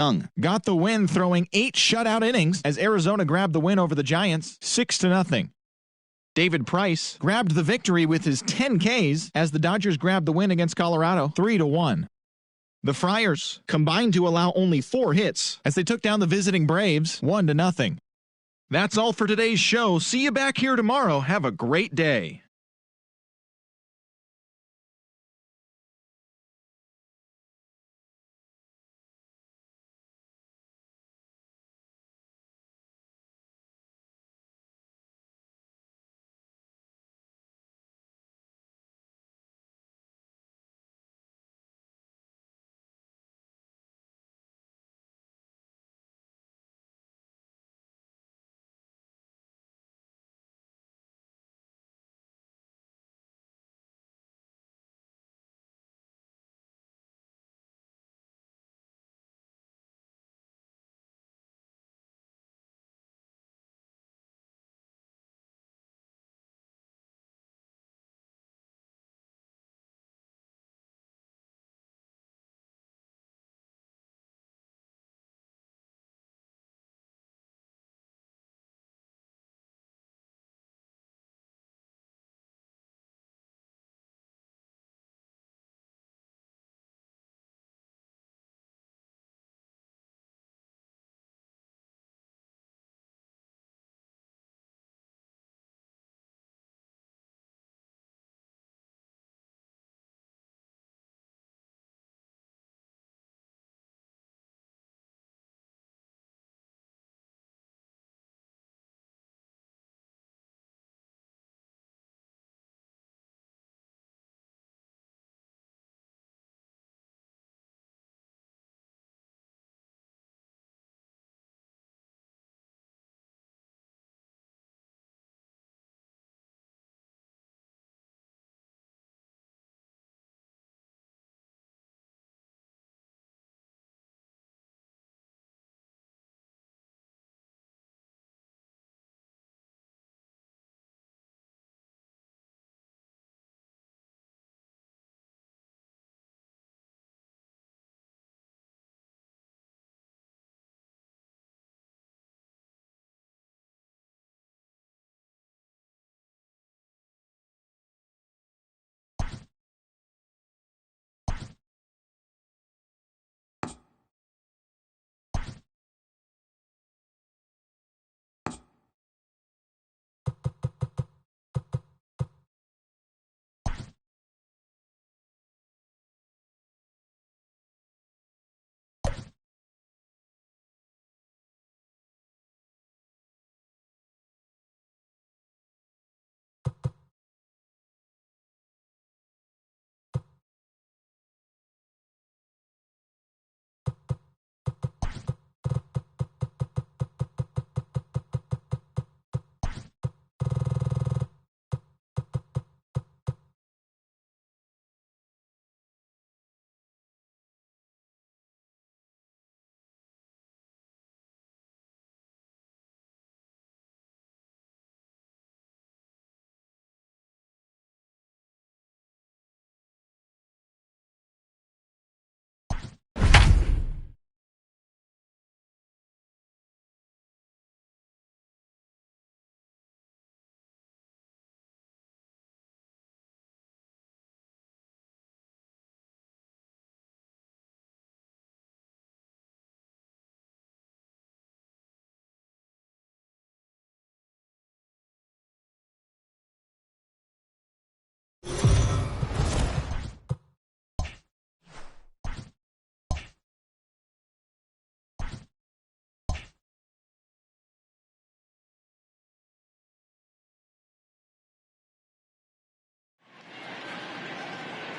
Young got the win, throwing 8 shutout innings as Arizona grabbed the win over the Giants 6-0. David Price grabbed the victory with his 10 Ks as the Dodgers grabbed the win against Colorado 3-1. The Friars combined to allow only 4 hits as they took down the visiting Braves 1-0. That's all for today's show. See you back here tomorrow. Have a great day.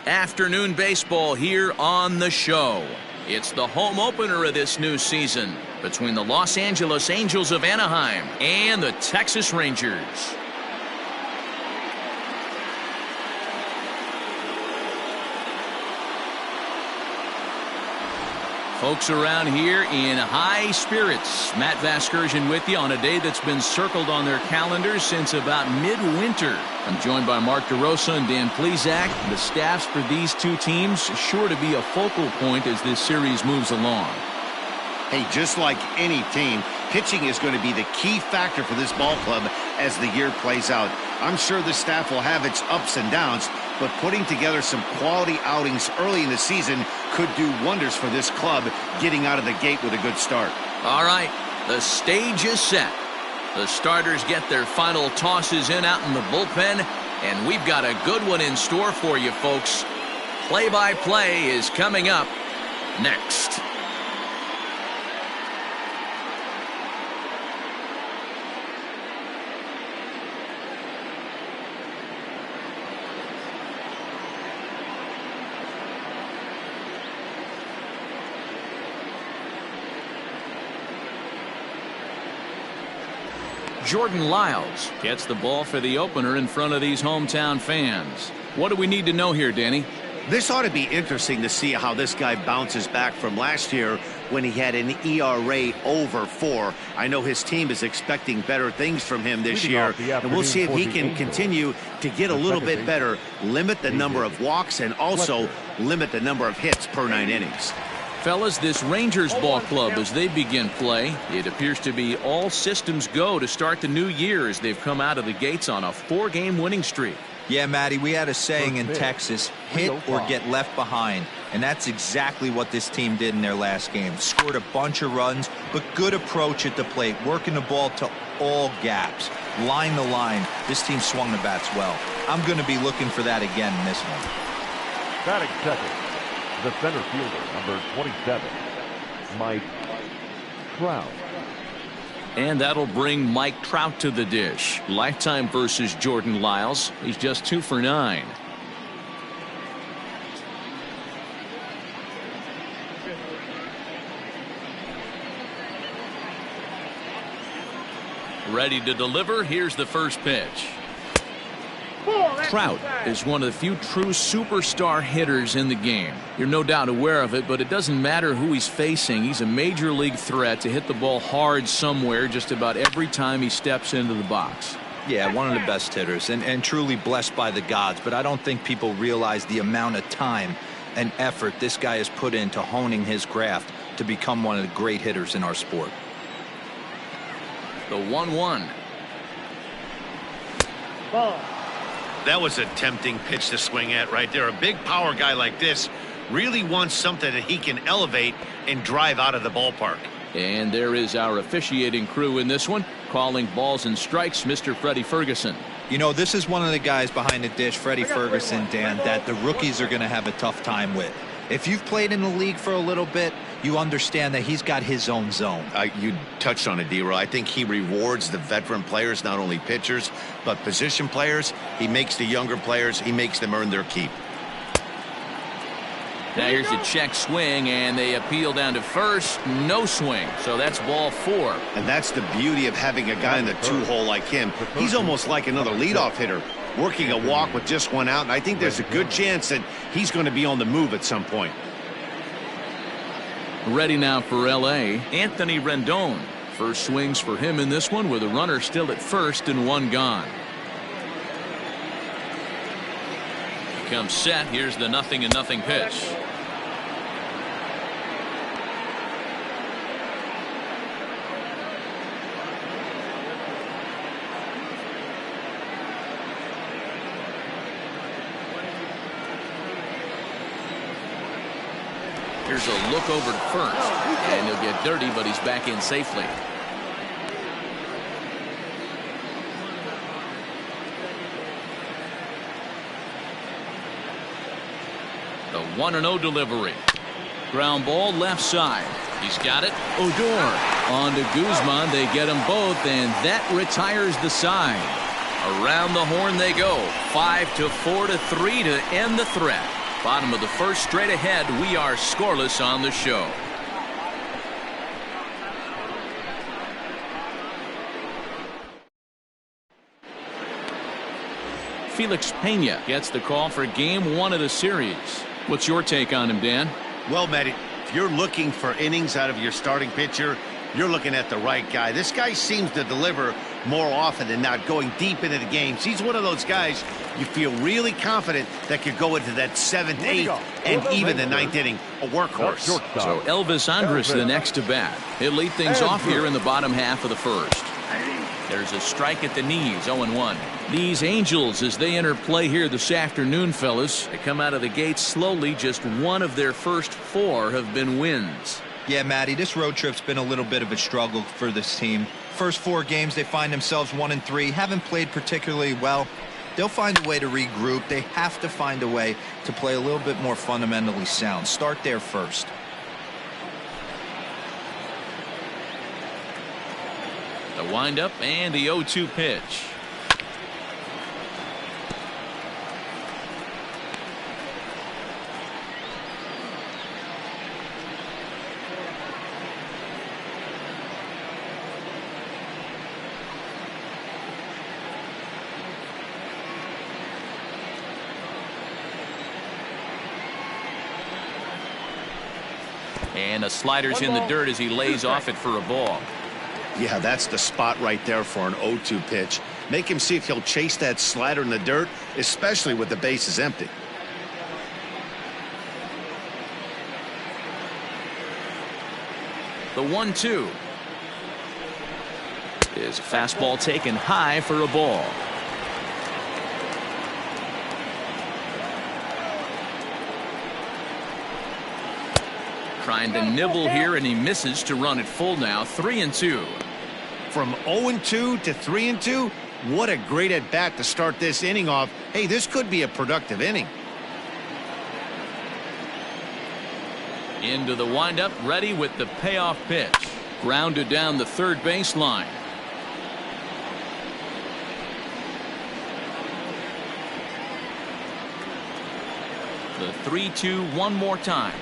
Afternoon baseball here on the show. It's the home opener of this new season between the Los Angeles Angels of Anaheim and the Texas Rangers. Folks around here in high spirits. Matt Vasgersian with you on a day that's been circled on their calendars since about midwinter. I'm joined by Mark DeRosa and Dan Plesac. The staffs for these two teams sure to be a focal point as this series moves along. Hey, just like any team, pitching is going to be the key factor for this ball club as the year plays out. I'm sure the staff will have its ups and downs, but putting together some quality outings early in the season could do wonders for this club getting out of the gate with a good start. All right, the stage is set. The starters get their final tosses in out in the bullpen, and we've got a good one in store for you, folks. Play-by-play is coming up next. Jordan Lyles gets the ball for the opener in front of these hometown fans. What do we need to know here, Danny? This ought to be interesting to see how this guy bounces back from last year when he had an ERA over 4. I know his team is expecting better things from him this year, and we'll see if he can continue to get a little bit better, limit the number of walks, and also limit the number of hits per 9 innings. Fellas, this Rangers ball club, as they begin play, it appears to be all systems go to start the new year as they've come out of the gates on a 4-game winning streak. Yeah, Matty, we had a saying in Texas, hit or get left behind. And that's exactly what this team did in their last game. Scored a bunch of runs, but good approach at the plate, working the ball to all gaps. Line to line, this team swung the bats well. I'm going to be looking for that again in this one. Batting second, the center fielder, number 27, Mike Trout. And that'll bring Mike Trout to the dish. Lifetime versus Jordan Lyles. He's just 2 for 9. Ready to deliver. Here's the first pitch. Trout is one of the few true superstar hitters in the game. You're no doubt aware of it, but it doesn't matter who he's facing. He's a major league threat to hit the ball hard somewhere just about every time he steps into the box. Yeah, one of the best hitters and truly blessed by the gods, but I don't think people realize the amount of time and effort this guy has put into honing his craft to become one of the great hitters in our sport. The 1-1. Ball. That was a tempting pitch to swing at right there. A big power guy like this really wants something that he can elevate and drive out of the ballpark. And there is our officiating crew in this one, calling balls and strikes, Mr. Freddie Ferguson. You know, this is one of the guys behind the dish, Freddie Ferguson, Dan, that the rookies are going to have a tough time with. If you've played in the league for a little bit, you understand that he's got his own zone. You touched on it, D-Roll. I think he rewards the veteran players, not only pitchers, but position players. He makes the younger players, he makes them earn their keep. Now here's a check swing, and they appeal down to first. No swing, so that's ball 4. And that's the beauty of having a guy in the 2-hole like him. He's almost like another leadoff hitter, working a walk with just 1 out, and I think there's a good chance that he's going to be on the move at some point. Ready now for L.A., Anthony Rendon. First swings for him in this one with a runner still at first and 1 gone. Comes set. Here's the 0-0 pitch. Here's a look over to first, and he'll get dirty, but he's back in safely. The 1-0 delivery. Ground ball left side. He's got it. Odor on to Guzman. They get them both, and that retires the side. Around the horn they go. 5-4-3 to end the threat. Bottom of the first, straight ahead. We are scoreless on the show. Felix Pena gets the call for game 1 of the series. What's your take on him, Dan? Well, Matt, if you're looking for innings out of your starting pitcher, You're looking at the right guy. This guy seems to deliver more often than not, going deep into the games. He's one of those guys you feel really confident that could go into that 7th, 8th, and even the 9th inning. A workhorse. So Elvis Andrus the next to bat. He'll lead things off here in the bottom half of the first. There's a strike at the knees, 0-1. These Angels, as they enter play here this afternoon, fellas, they come out of the gate slowly. Just one of their first 4 have been wins. Yeah, Matty, this road trip's been a little bit of a struggle for this team. First 4 games, they find themselves 1-3, haven't played particularly well. They'll find a way to regroup. They have to find a way to play a little bit more fundamentally sound. Start there first. The windup and the 0-2 pitch. And the slider's in the dirt as he lays off it for a ball. Yeah, that's the spot right there for an 0-2 pitch. Make him see if he'll chase that slider in the dirt, especially with the bases empty. The 1-2 is a fastball taken high for a ball. Trying to nibble here, and he misses to run it full now. 3-2. From 0-2 to 3-2, what a great at bat to start this inning off. Hey, this could be a productive inning. Into the windup, ready with the payoff pitch. Grounded down the third baseline. The 3-2 one more time.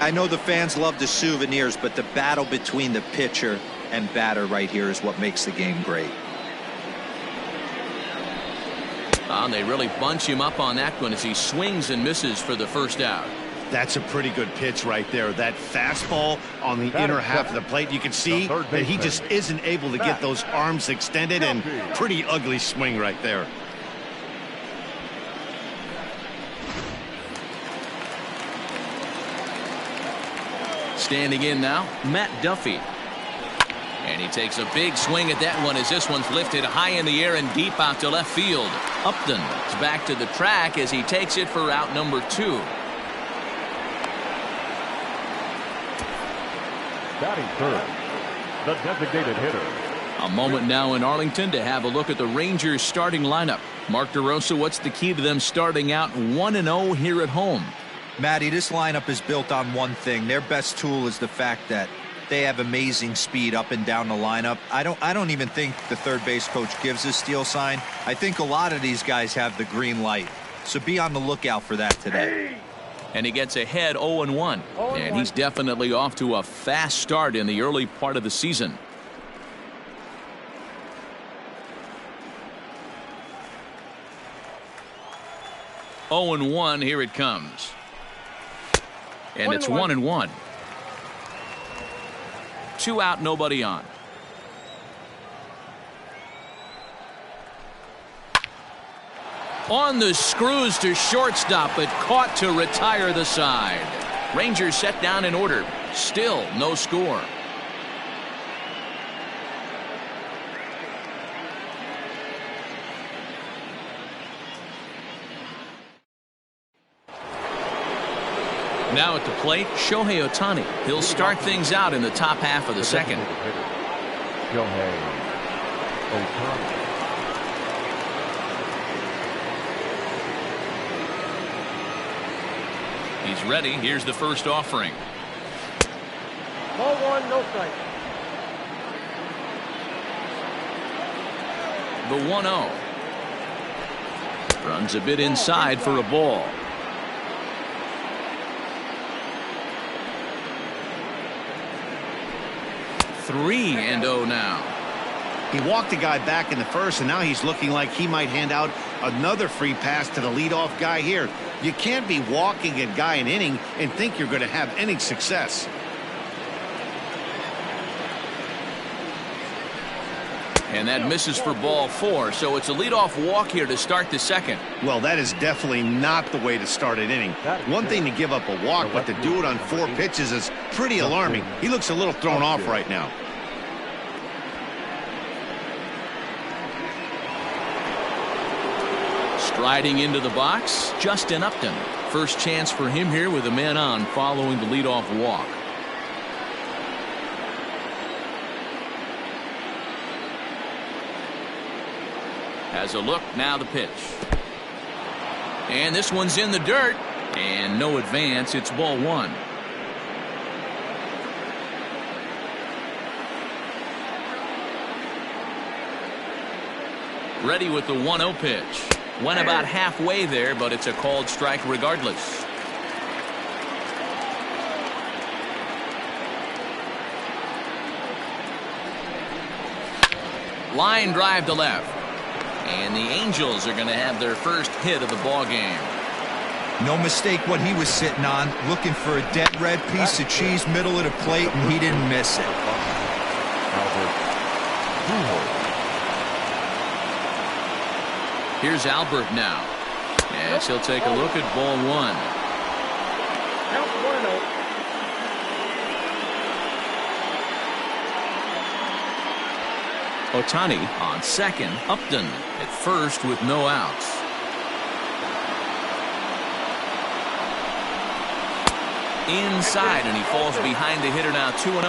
I know the fans love the souvenirs, but the battle between the pitcher and batter right here is what makes the game great. They really bunch him up on that one as he swings and misses for the first out. That's a pretty good pitch right there. That fastball on the inner half of the plate. You can see that he just isn't able to get those arms extended, and pretty ugly swing right there. Standing in now, Matt Duffy. And he takes a big swing at that one as this one's lifted high in the air and deep out to left field. Upton is back to the track as he takes it for out number 2. Batting third, the designated hitter. A moment now in Arlington to have a look at the Rangers starting lineup. Mark DeRosa, what's the key to them starting out 1-0 here at home? Matty, this lineup is built on one thing. Their best tool is the fact that they have amazing speed up and down the lineup. I don't even think the third base coach gives a steal sign. I think a lot of these guys have the green light. So be on the lookout for that today. And he gets ahead 0-1. And he's definitely off to a fast start in the early part of the season. Here it comes. And it's 1-1. 2 out, nobody on. On the screws to shortstop, but caught to retire the side. Rangers set down in order. Still no score. Now at the plate, Shohei Ohtani. He'll start things out in the top half of the second. Shohei Ohtani. He's ready. Here's the first offering. Ball 1, no strike. The 1-0. Runs a bit inside for a ball. 3-0 now. He walked a guy back in the first, and now he's looking like he might hand out another free pass to the leadoff guy here. You can't be walking a guy an inning and think you're going to have any success. And that misses for ball 4, so it's a leadoff walk here to start the second. Well, that is definitely not the way to start an inning. One thing to give up a walk, but to do it on 4 pitches is pretty alarming. He looks a little thrown off right now. Striding into the box, Justin Upton. First chance for him here with a man on following the leadoff walk. Has a look, now the pitch. And this one's in the dirt. And no advance, it's ball 1. Ready with the 1-0 pitch. Went about halfway there, but it's a called strike regardless. Line drive to left. And the Angels are going to have their first hit of the ball game. No mistake what he was sitting on, looking for a dead red piece of cheese middle of the plate, and he didn't miss it. Here's Albert now, as he'll take a look at ball 1. Ohtani on second, Upton at first with no outs. Inside, and he falls behind the hitter now 2-0.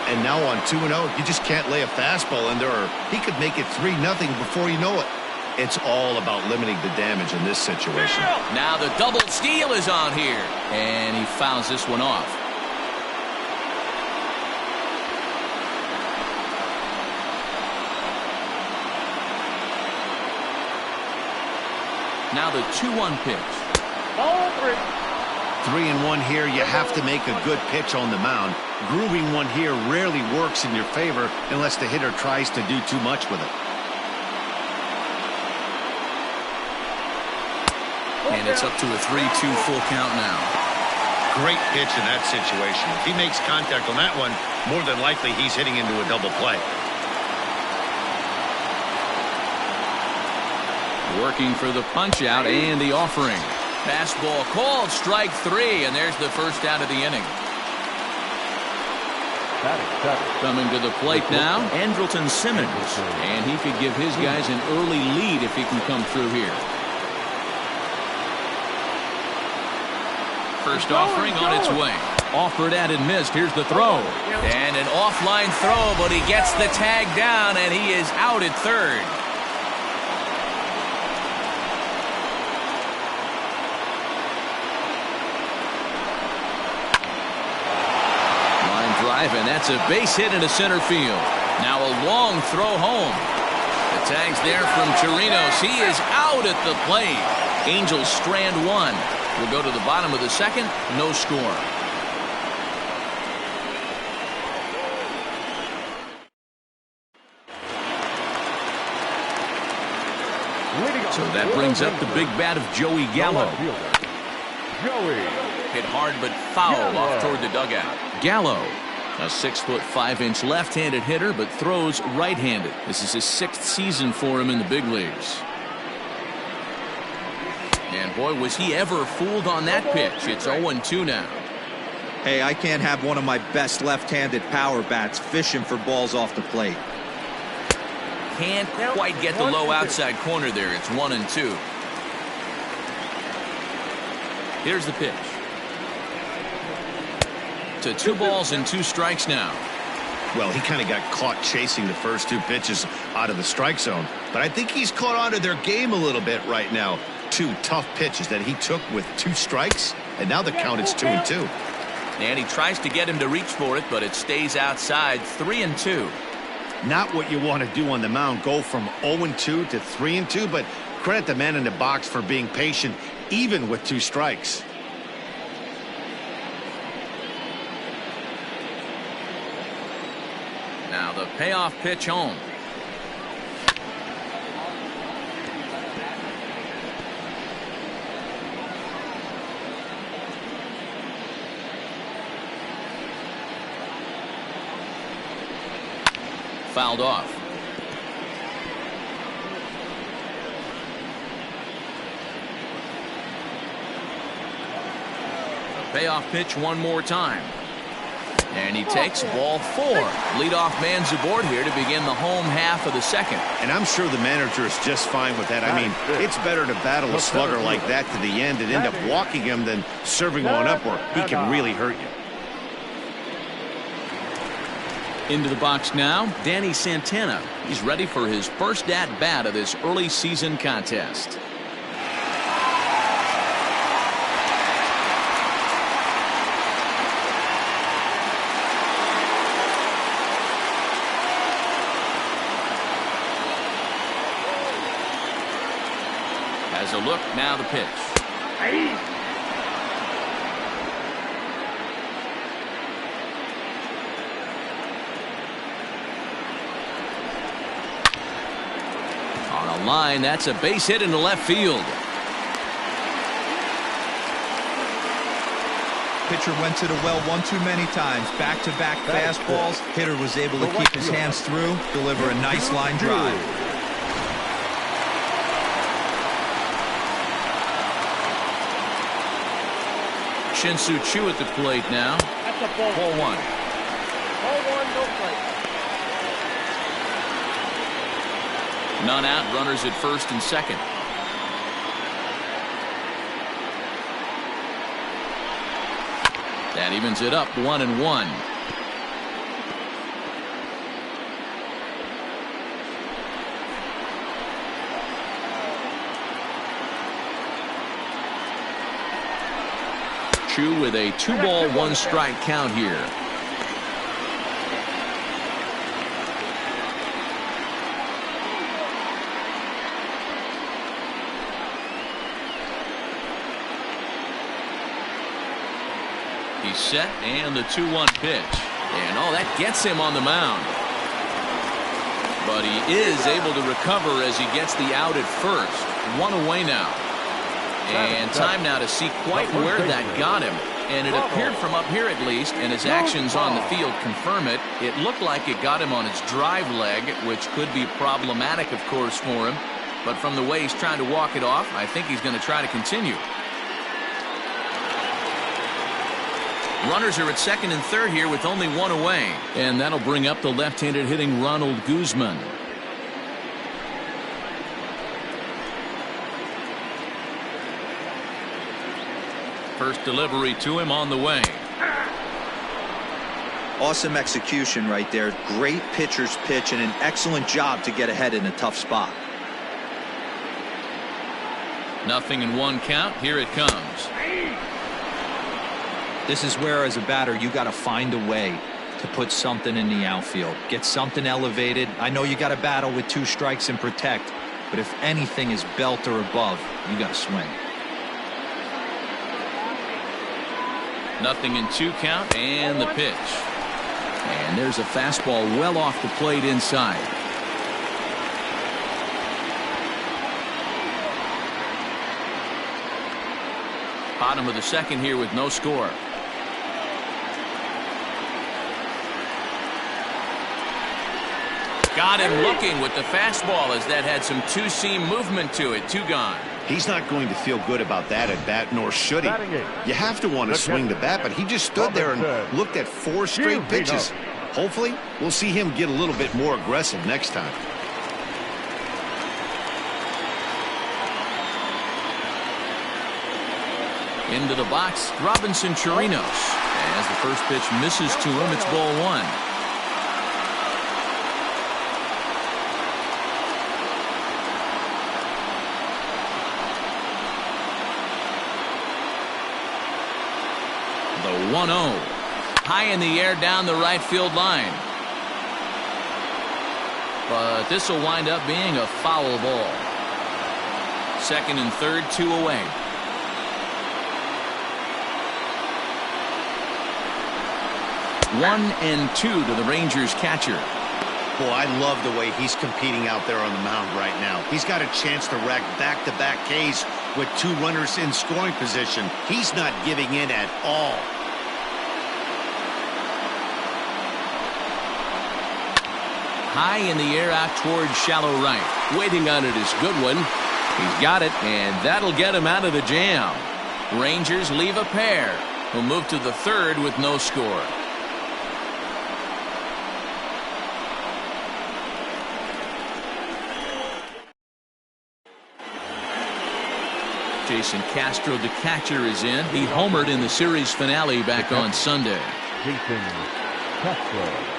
And now on 2-0, you just can't lay a fastball in there, or he could make it 3-0 before you know it. It's all about limiting the damage in this situation. Now the double steal is on here, and he fouls this one off. Now the 2-1 pitch. Ball 3. 3-1 here. You have to make a good pitch on the mound. Grooving one here rarely works in your favor unless the hitter tries to do too much with it. And it's up to a 3-2 full count now. Great pitch in that situation. If he makes contact on that one, more than likely he's hitting into a double play. Working for the punch out and the offering. Fastball called, strike 3, and there's the first out of the inning. Coming to the plate now, Andrelton Simmons, and he could give his guys an early lead if he can come through here. First offering on its way. Offered at and missed. Here's the throw. And an offline throw, but he gets the tag down, and he is out at third. Line drive, and that's a base hit into center field. Now a long throw home. The tag's there from Chirinos. He is out at the plate. Angels strand 1. We'll go to the bottom of the second. No score. So that brings up the big bat of Joey Gallo. Hit hard but foul off toward the dugout. Gallo, a 6'5" left-handed hitter, but throws right-handed. This is his 6th season for him in the big leagues. And boy, was he ever fooled on that pitch. It's 0-2 now. Hey, I can't have one of my best left-handed power bats fishing for balls off the plate. Can't quite get the low outside corner there. It's 1-2. Here's the pitch. To 2 balls and 2 strikes now. Well, he kind of got caught chasing the first 2 pitches out of the strike zone. But I think he's caught on to their game a little bit right now. 2 tough pitches that he took with 2 strikes, and now the count is 2-2. And he tries to get him to reach for it, but it stays outside. 3-2. Not what you want to do on the mound. Go from 0-2 to 3-2, but credit the man in the box for being patient, even with 2 strikes. Now the payoff pitch home. Fouled off. Payoff pitch one more time. And he takes ball 4. Leadoff man's aboard here to begin the home half of the second. And I'm sure the manager is just fine with that. I mean, it's better to battle a slugger like that to the end and end up walking him than serving one up where he can really hurt you. Into the box now, Danny Santana. He's ready for his first at-bat of this early season contest. Has a look, now the pitch. On a line, that's a base hit into left field. Pitcher went to the well one too many times. Back-to-back fastballs. Hitter was able to keep his hands through, deliver a nice line drive. Shin-Soo Choo at the plate now. Ball 1. Ball 1, no play. None out, runners at first and second. That evens it up 1-1. Choo with a 2-ball 1-strike count here. He's set, and the 2-1 pitch. And that gets him on the mound. But he is able to recover as he gets the out at first. 1 away now. And time now to see quite where that got him. And it appeared from up here at least, and his actions on the field confirm it. It looked like it got him on his drive leg, which could be problematic, of course, for him. But from the way he's trying to walk it off, I think he's going to try to continue. Runners are at second and third here with only 1 away. And that'll bring up the left-handed hitting Ronald Guzman. First delivery to him on the way. Awesome execution right there. Great pitcher's pitch and an excellent job to get ahead in a tough spot. 0-1 count. Here it comes. This is where, as a batter, you got to find a way to put something in the outfield. Get something elevated. I know you got to battle with 2 strikes and protect, but if anything is belt or above, you got to swing. 0-2 count, and the pitch. And there's a fastball well off the plate inside. Bottom of the second here with no score. Got him looking with the fastball as that had some two-seam movement to it. 2 gone. He's not going to feel good about that at bat, nor should he. You have to want to swing the bat, but he just stood there and looked at 4 straight pitches. Hopefully, we'll see him get a little bit more aggressive next time. Into the box, Robinson Chirinos. As the first pitch misses to him, it's ball 1. The 1-0. High in the air down the right field line. But this will wind up being a foul ball. Second and third, 2 away. One and 2 to the Rangers catcher. Boy, I love the way he's competing out there on the mound right now. He's got a chance to rack back-to-back Ks with 2 runners in scoring position. He's not giving in at all. High in the air out towards shallow right. Waiting on it is Goodwin. He's got it, and that'll get him out of the jam. Rangers leave a pair. We'll move to the 3rd with no score. Jason Castro, the catcher, is in. He homered in the series finale back on Sunday. Jason Castro.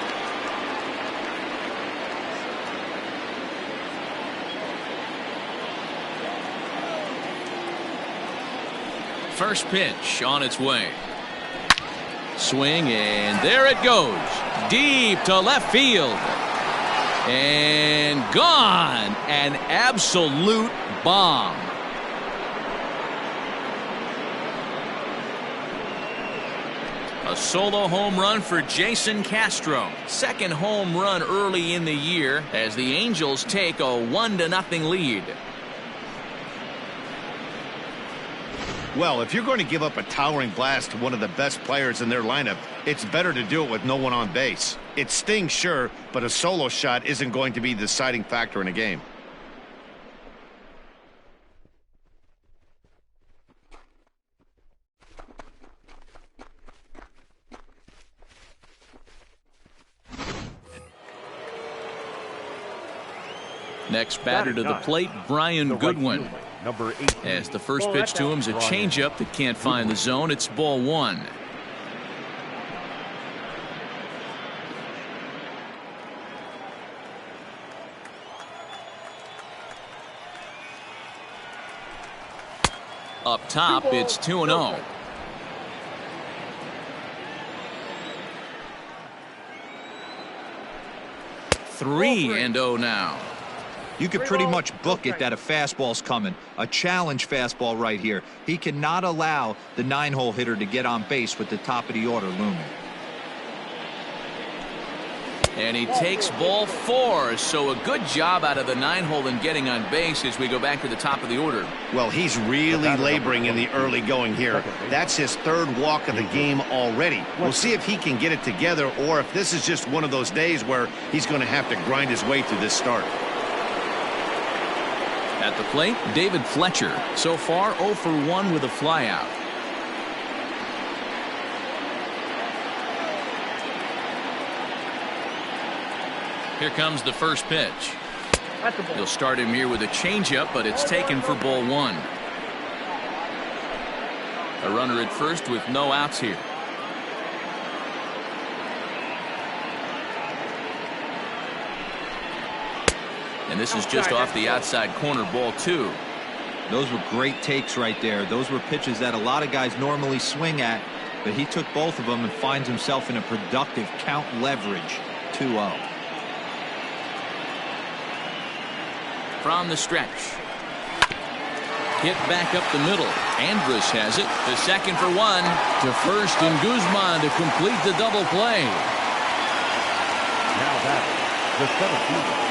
First pitch on its way. Swing, and there it goes. Deep to left field. And gone. An absolute bomb. A solo home run for Jason Castro. Second home run early in the year as the Angels take a 1-0 lead. Well, if you're going to give up a towering blast to one of the best players in their lineup, it's better to do it with no one on base. It stings, sure, but a solo shot isn't going to be the deciding factor in a game. Next batter to the plate, Brian Goodwin. Number 18. As the first pitch to him is a changeup that can't find the zone. It's ball 1. Up top, it's 2-0. Three and 0 now. You could pretty much book it that a fastball's coming. A challenge fastball right here. He cannot allow the 9-hole hitter to get on base with the top of the order looming. And he takes ball 4. So a good job out of the 9-hole in getting on base as we go back to the top of the order. Well, he's really laboring in the early going here. That's his 3rd walk of the game already. We'll see if he can get it together or if this is just one of those days where he's going to have to grind his way through this start. At the plate, David Fletcher. So far, 0 for 1 with a flyout. Here comes the first pitch. He'll start him here with a changeup, but it's taken for ball 1. A runner at first with no outs here. And this is just off the outside corner, ball 2. Those were great takes right there. Those were pitches that a lot of guys normally swing at, but he took both of them and finds himself in a productive count leverage 2-0. From the stretch. Hit back up the middle. Andrus has it to second for 1. To first, and Guzman to complete the double play. Now that the 7th.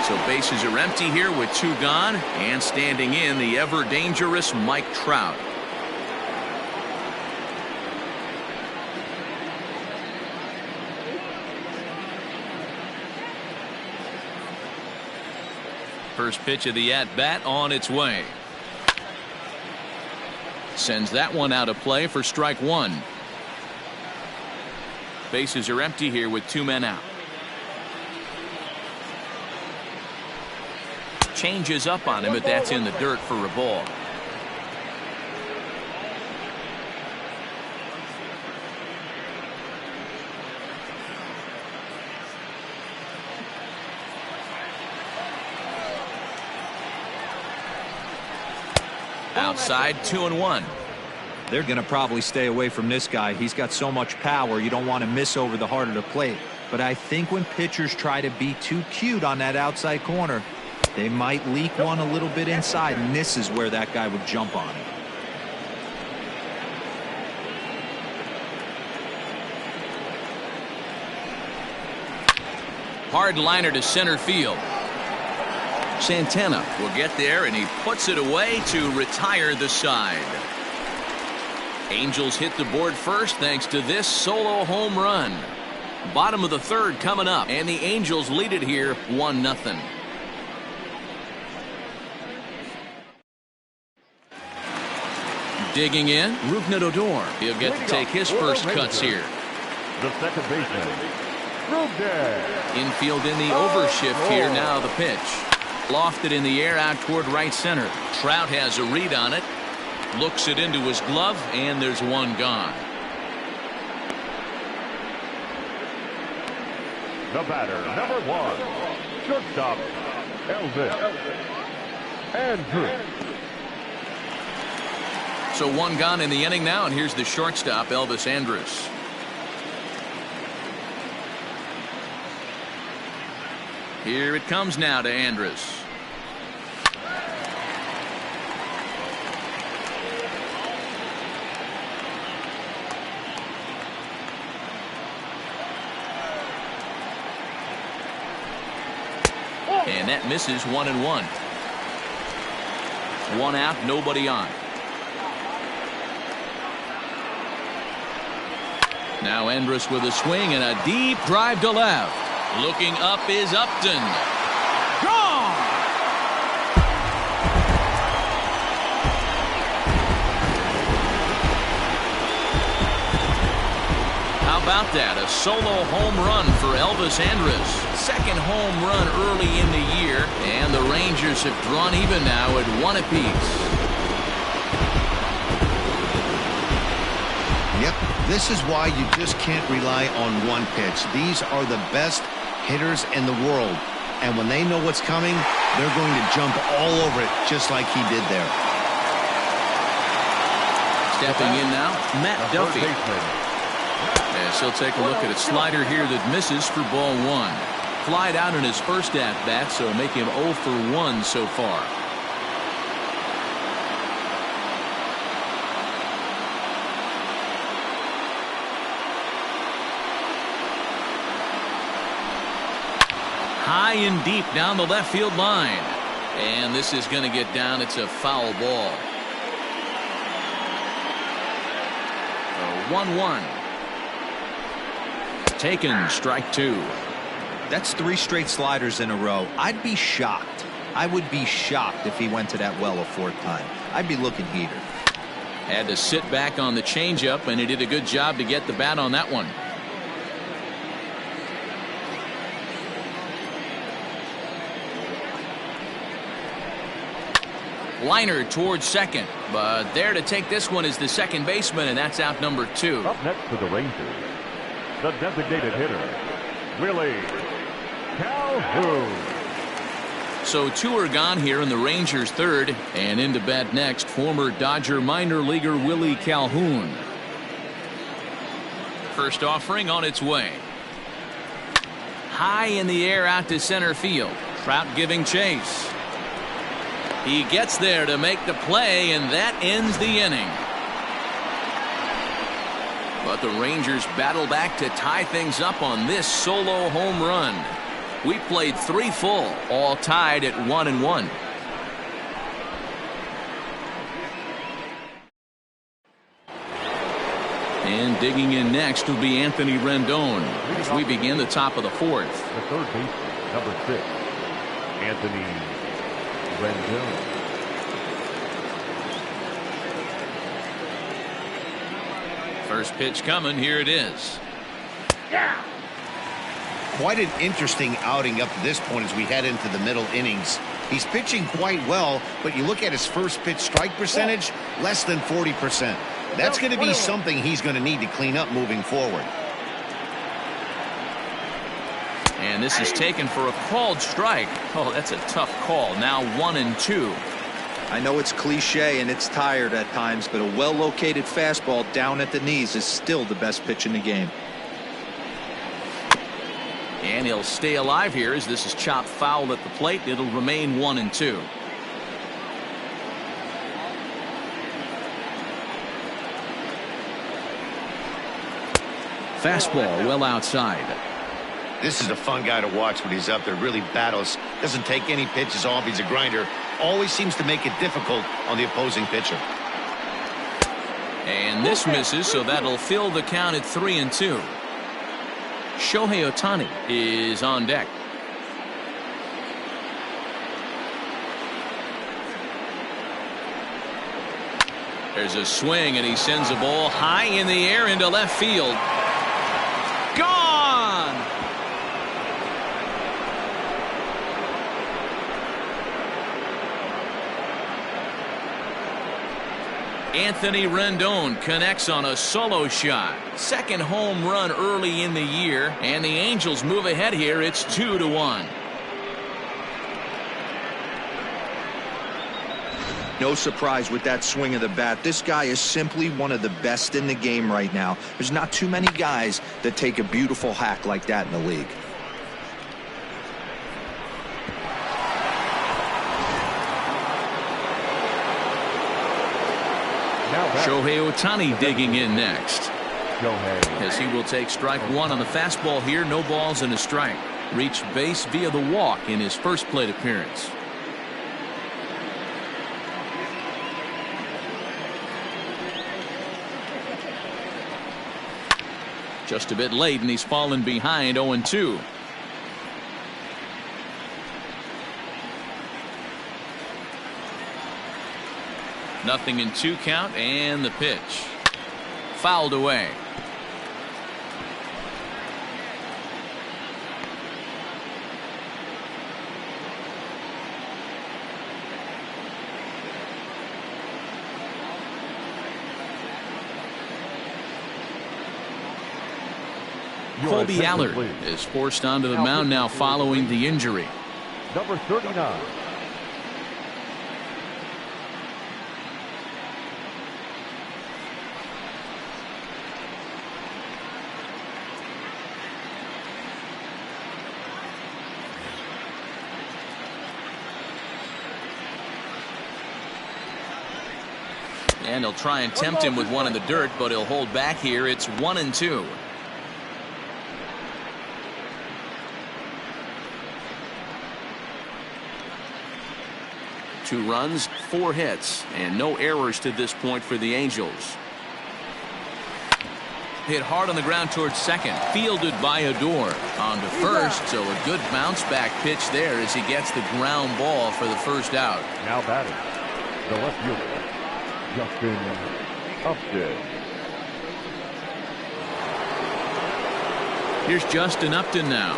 So bases are empty here with 2 gone, and standing in the ever dangerous Mike Trout. First pitch of the at-bat on its way. Sends that one out of play for strike 1. Bases are empty here with 2 men out. Changes up on him, but that's in the dirt for a ball. Outside, 2-1. They're going to probably stay away from this guy. He's got so much power. You don't want to miss over the heart of the plate. But I think when pitchers try to be too cute on that outside corner, they might leak one a little bit inside, and this is where that guy would jump on it. Hard liner to center field. Santana will get there, and he puts it away to retire the side. Angels hit the board first thanks to this solo home run. Bottom of the third coming up, and the Angels lead it here 1-0. Digging in, Rougned Odor. He'll get to take his first cuts here. The second baseman, Rougned. Infield in the overshift here. Now the pitch. Lofted in the air out toward right center. Trout has a read on it. Looks it into his glove, and there's one gone. The batter, number 1, shortstop, Elvis Andrus. So one gone in the inning now, and here's the shortstop, Elvis Andrus. Here it comes now to Andrus. And that misses 1-1. One out, nobody on. Now Andrus with a swing and a deep drive to left. Looking up is Upton. Gone! How about that? A solo home run for Elvis Andrus. Second home run early in the year, and the Rangers have drawn even now at 1 apiece. Yep, this is why you just can't rely on one pitch. These are the best hitters in the world, and when they know what's coming, they're going to jump all over it just like he did there. Stepping in now, Matt Duffy. As he'll take a look at a slider here that misses for ball 1. Flied out in his first at-bat, so make him 0 for 1 so far. High and deep down the left field line. And this is going to get down. It's a foul ball. 1-1. Taken, strike 2. That's 3 straight sliders in a row. I'd be shocked. I would be shocked if he went to that well a 4th time. I'd be looking heater. Had to sit back on the changeup, and he did a good job to get the bat on that one. Liner towards second, but there to take this one is the second baseman, and that's out number 2. Up next for the Rangers, the designated hitter, Willie Calhoun. So 2 are gone here in the Rangers' third, and into bat next, former Dodger minor leaguer Willie Calhoun. First offering on its way. High in the air out to center field. Trout giving chase. He gets there to make the play, and that ends the inning. But the Rangers battle back to tie things up on this solo home run. We played 3 full, all tied at 1-1. And digging in next will be Anthony Rendon as we begin the top of the 4th. The third baseman, number 6, Anthony Rendon. First pitch coming. Here it is. Quite an interesting outing up to this point as we head into the middle innings. He's pitching quite well, but you look at his first pitch strike percentage, less than 40%. That's going to be something he's going to need to clean up moving forward. And this is taken for a called strike. Oh, that's a tough call. Now 1-2. I know it's cliche and it's tired at times, but a well-located fastball down at the knees is still the best pitch in the game. And he'll stay alive here as this is chopped foul at the plate. It'll remain 1-2. Fastball well outside. This is a fun guy to watch when he's up there. Really battles. Doesn't take any pitches off. He's a grinder. Always seems to make it difficult on the opposing pitcher. And this misses, so that'll fill the count at 3-2. Shohei Ohtani is on deck. There's a swing, and he sends a ball high in the air into left field. Gone! Anthony Rendon connects on a solo shot. Second home run early in the year, and the Angels move ahead here. It's 2-1. No surprise with that swing of the bat. This guy is simply one of the best in the game right now. There's not too many guys that take a beautiful hack like that in the league. Shohei Ohtani digging in next. As he will take strike one on the fastball here. No balls and a strike. Reached base via the walk in his first plate appearance. Just a bit late, and he's fallen behind 0-2. Nothing in 2 count, and the pitch. Fouled away. Colby Allard is forced onto the mound now following the injury. Number 39. And he'll try and tempt him with one in the dirt, but he'll hold back here. It's 1-2. Two runs, 4 hits, and no errors to this point for the Angels. Hit hard on the ground towards second, fielded by Odor. On to first, so a good bounce back pitch there as he gets the ground ball for the first out. Now batting, the left fielder, Justin Upton. Here's Justin Upton now.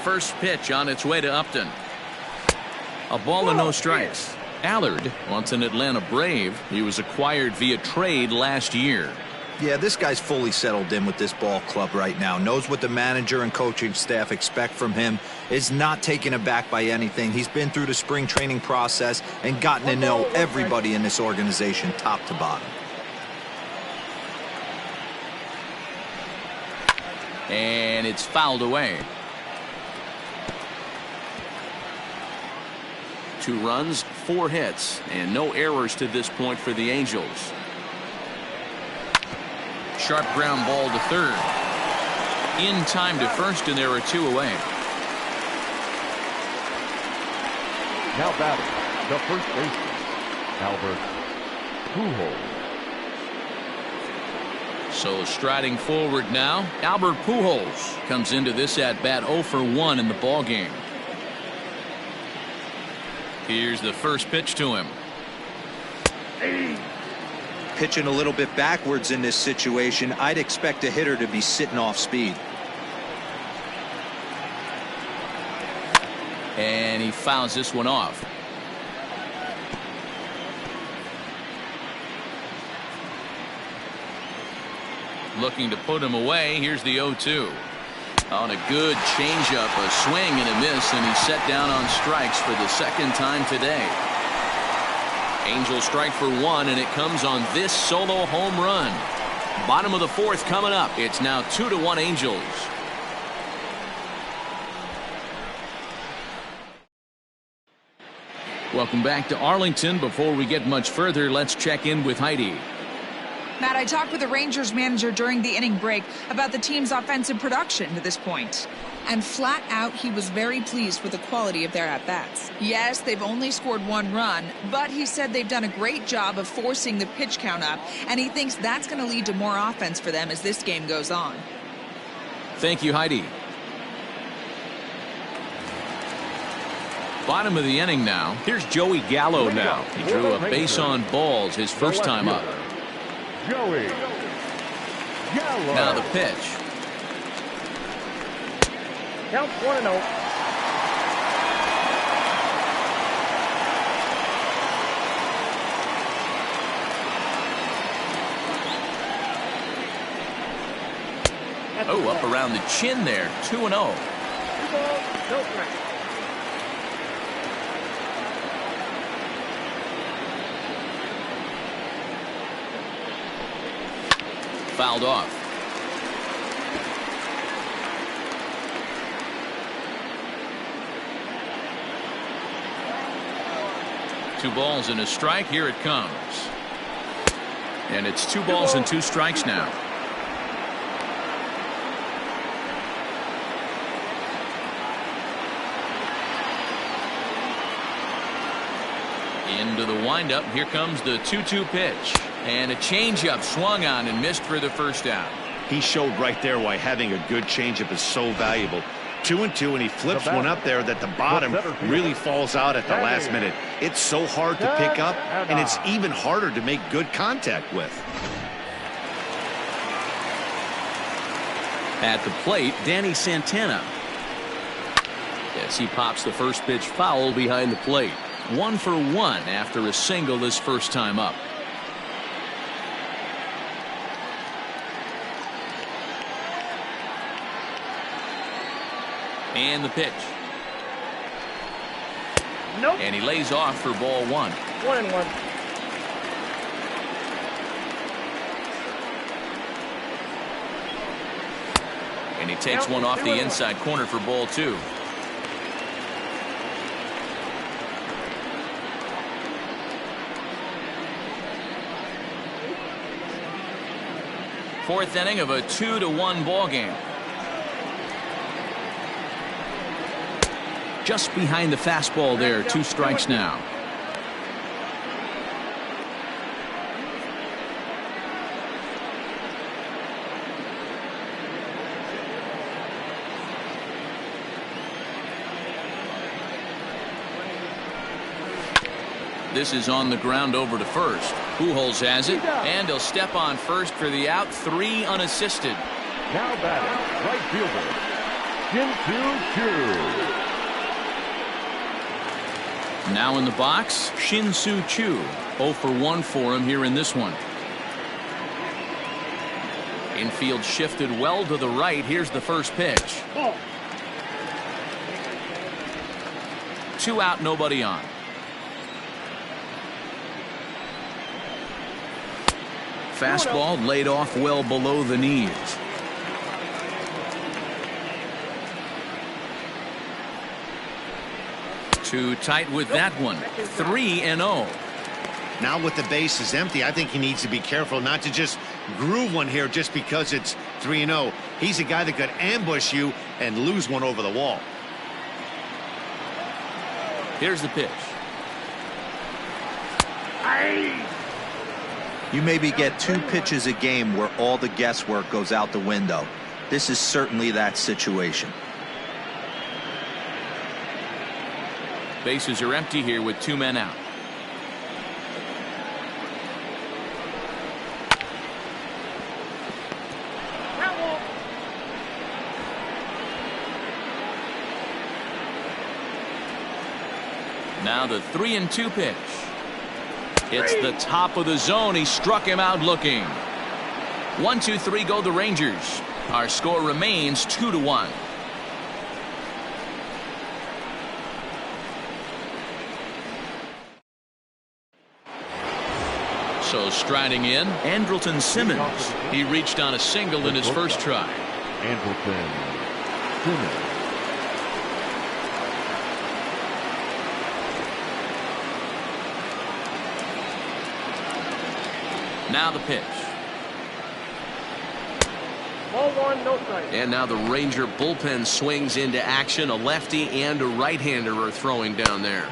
First pitch on its way to Upton. A ball and no strikes. Allard wants an Atlanta Brave. He was acquired via trade last year. Yeah, this guy's fully settled in with this ball club right now. Knows what the manager and coaching staff expect from him. Is not taken aback by anything. He's been through the spring training process and gotten to know everybody in this organization top to bottom. And it's fouled away. 2 runs, 4 hits, and no errors to this point for the Angels. Sharp ground ball to third. In time to first, and there are 2 away. Now batting, the first baseman, Albert Pujols. So striding forward now, Albert Pujols comes into this at bat 0 for 1 in the ball game. Here's the first pitch to him. Pitching a little bit backwards in this situation. I'd expect a hitter to be sitting off speed. And he fouls this one off. Looking to put him away. Here's the 0-2. On a good changeup, a swing and a miss, and he's set down on strikes for the second time today. Angels strike for 1, and it comes on this solo home run. Bottom of the 4th coming up. It's now 2-1 Angels. Welcome back to Arlington. Before we get much further, let's check in with Heidi. Matt, I talked with the Rangers manager during the inning break about the team's offensive production to this point. And flat out, he was very pleased with the quality of their at-bats. Yes, they've only scored 1 run, but he said they've done a great job of forcing the pitch count up, and he thinks that's going to lead to more offense for them as this game goes on. Thank you, Heidi. Bottom of the inning now. Here's Joey Gallo now. He drew a base on balls his first time up. Joey Gallo. Now the pitch. Count 1-0. Oh, up around the chin there. 2-0. 2 balls, no strikes. Fouled off. Two balls and a strike. Here it comes. And it's 2 balls and 2 strikes now. Into the windup. Here comes the 2-2 pitch. And a changeup swung on and missed for the first out. He showed right there why having a good changeup is so valuable. 2-2, and he flips one up there that the bottom really falls out at the last minute. It's so hard to pick up, and it's even harder to make good contact with. At the plate, Danny Santana. Yes, he pops the first pitch foul behind the plate. 1 for 1 after a single his first time up. And the pitch. Nope. And he lays off for ball 1. 1-1. And he takes one off the inside corner for ball 2. Fourth inning of a 2-1 ball game. Just behind the fastball there. 2 strikes now. This is on the ground over to first. Pujols has it, and he'll step on first for the out. 3 unassisted. Now batting, right fielder, Shin-Soo Choo. Now in the box, Shin-Soo Choo. 0 for 1 for him here in this one. Infield shifted well to the right. Here's the first pitch. 2 out, nobody on. Fastball laid off well below the knees. Too tight with that one. 3-0. Now with the bases empty, I think he needs to be careful not to just groove one here just because it's 3-0. He's a guy that could ambush you and lose one over the wall. Here's the pitch. You maybe get 2 pitches a game where all the guesswork goes out the window. This is certainly that situation. Bases are empty here with 2 men out. Now the 3-2 pitch. It's the top of the zone. He struck him out looking. 1-2-3 go the Rangers. Our score remains 2-1. So striding in, Andrelton Simmons. He reached on a single in his first try. Andrelton Simmons. Now the pitch. Ball one, no strike. And now the Ranger bullpen swings into action. A lefty and a right-hander are throwing down there.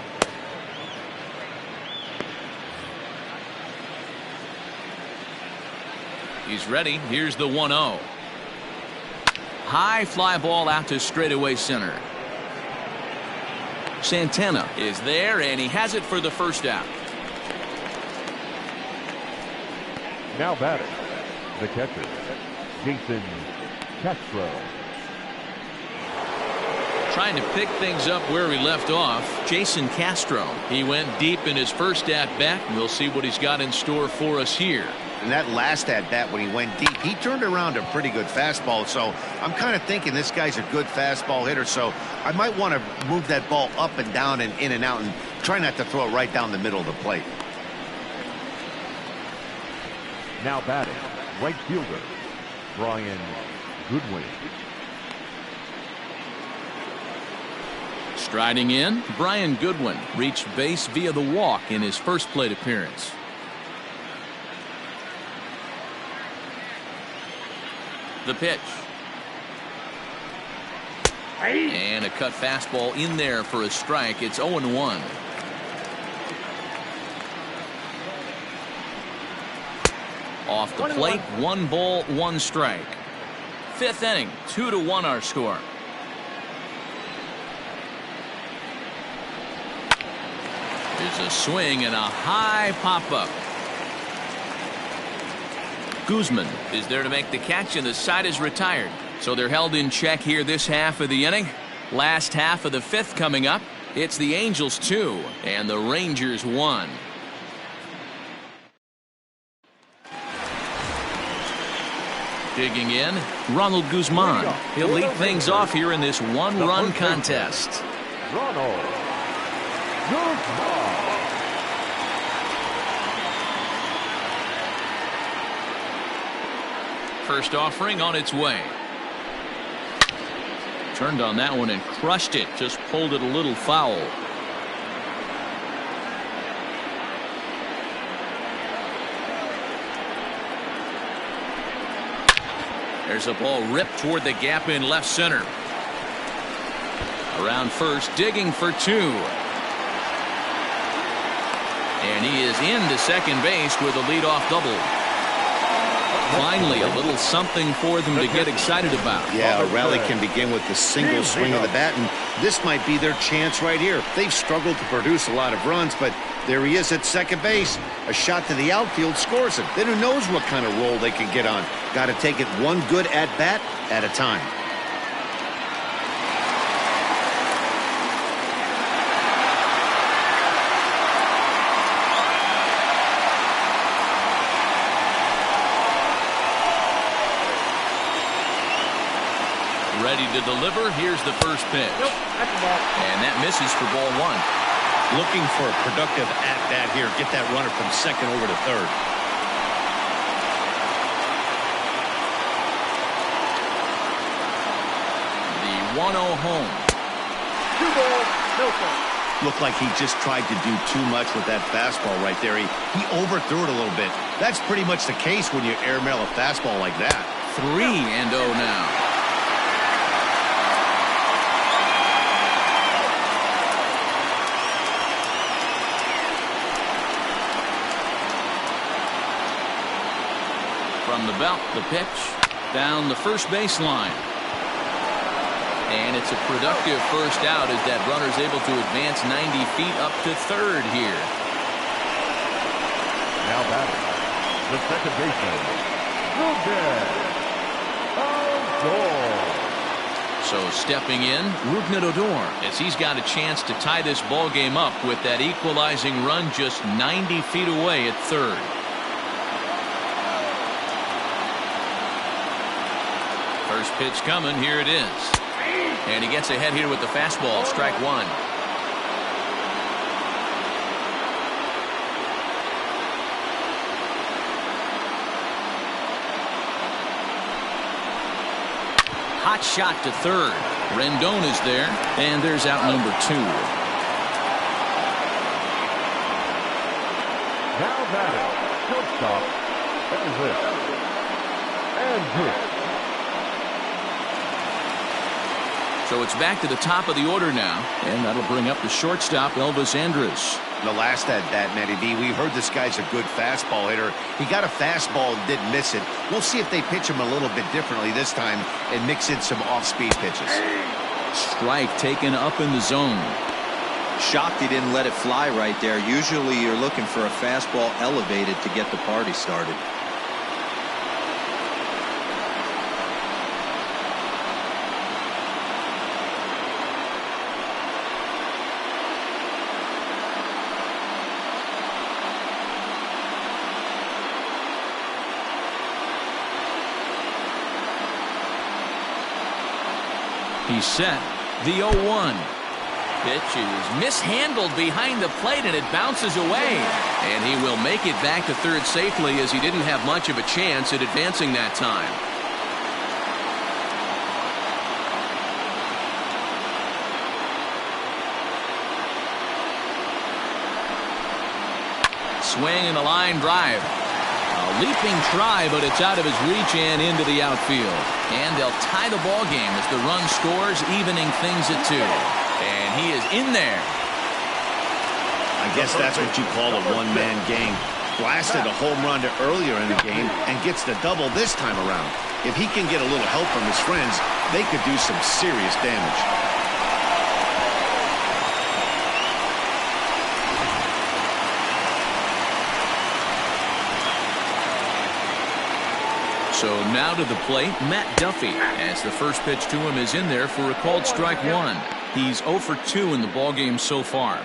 He's ready. Here's the 1-0. High fly ball out to straightaway center. Santana is there, and he has it for the first out. Now batting, the catcher, Jason Castro. Trying to pick things up where he left off, Jason Castro. He went deep in his first at-bat. We'll see what he's got in store for us here. And that last at-bat when he went deep, he turned around a pretty good fastball. So I'm kind of thinking this guy's a good fastball hitter. So I might want to move that ball up and down and in and out and try not to throw it right down the middle of the plate. Now batting, right fielder, Brian Goodwin. Striding in, Brian Goodwin reached base via the walk in his first plate appearance. The pitch. And a cut fastball in there for a strike. It's 0-1. Off the plate, 1 ball, 1 strike. 5th inning, 2-1 our score. There's a swing and a high pop-up. Guzman is there to make the catch, and the side is retired. So they're held in check here this half of the inning. Last half of the 5th coming up. It's the Angels 2 and the Rangers 1. Digging in, Ronald Guzman. He'll lead things off here in this 1-run contest. Ronald Guzman. First offering on its way. Turned on that one and crushed it. Just pulled it a little foul. There's a ball ripped toward the gap in left center. Around first, digging for 2. And he is into second base with a leadoff double. Finally, a little something for them to get excited about. Yeah, a rally can begin with the single swing of the bat, and this might be their chance right here. They've struggled to produce a lot of runs, but there he is at second base. A shot to the outfield scores him. Then who knows what kind of roll they can get on. Got to take it one good at-bat at a time. Ready to deliver. Here's the first pitch. And that misses for ball 1. Looking for a productive at-bat here. Get that runner from second over to third. The 1-0 home. 2 balls, no strikes. Looked like he just tried to do too much with that fastball right there. He overthrew it a little bit. That's pretty much the case when you airmail a fastball like that. 3-0 now. From the belt, the pitch down the first baseline. And it's a productive first out as that runner's able to advance 90 feet up to third here. Now batting, the second baseman, Odor. So stepping in, Rougned Odor, as he's got a chance to tie this ball game up with that equalizing run just 90 feet away at third. First pitch coming, here it is. And he gets ahead here with the fastball, strike 1. Hot shot to third. Rendon is there, and there's out number 2. Now batting, shortstop, That is it. And hit. So it's back to the top of the order now, and that'll bring up the shortstop, Elvis Andrus. The last at bat, Matty B, we heard this guy's a good fastball hitter. He got a fastball and didn't miss it. We'll see if they pitch him a little bit differently this time and mix in some off-speed pitches. Strike taken up in the zone. Shocked he didn't let it fly right there. Usually you're looking for a fastball elevated to get the party started. He's set. The 0-1. Pitch is mishandled behind the plate, and it bounces away. And he will make it back to third safely, as he didn't have much of a chance at advancing that time. Swing and a line drive. A leaping try, but it's out of his reach and into the outfield. And they'll tie the ball game as the run scores, evening things at 2. And he is in there. I guess that's what you call a one-man game. Blasted a home run earlier in the game and gets the double this time around. If he can get a little help from his friends, they could do some serious damage. So now to the plate, Matt Duffy, as the first pitch to him is in there for a called strike 1. He's 0 for 2 in the ballgame so far.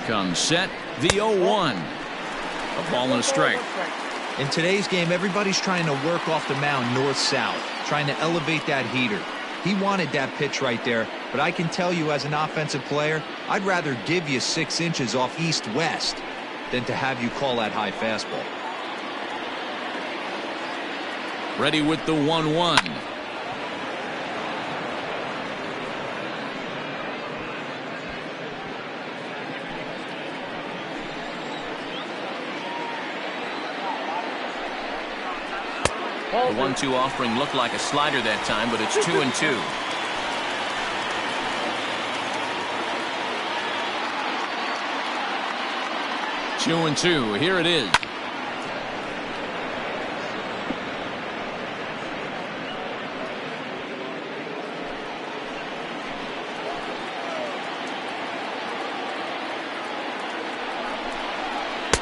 Comes set, the 0-1. A ball and a strike. In today's game, everybody's trying to work off the mound north-south, trying to elevate that heater. He wanted that pitch right there, but I can tell you as an offensive player, I'd rather give you 6 inches off east-west than to have you call that high fastball. Ready with the 1-1. The 1-2 offering looked like a slider that time, but it's 2-2. Two and two. Here it is.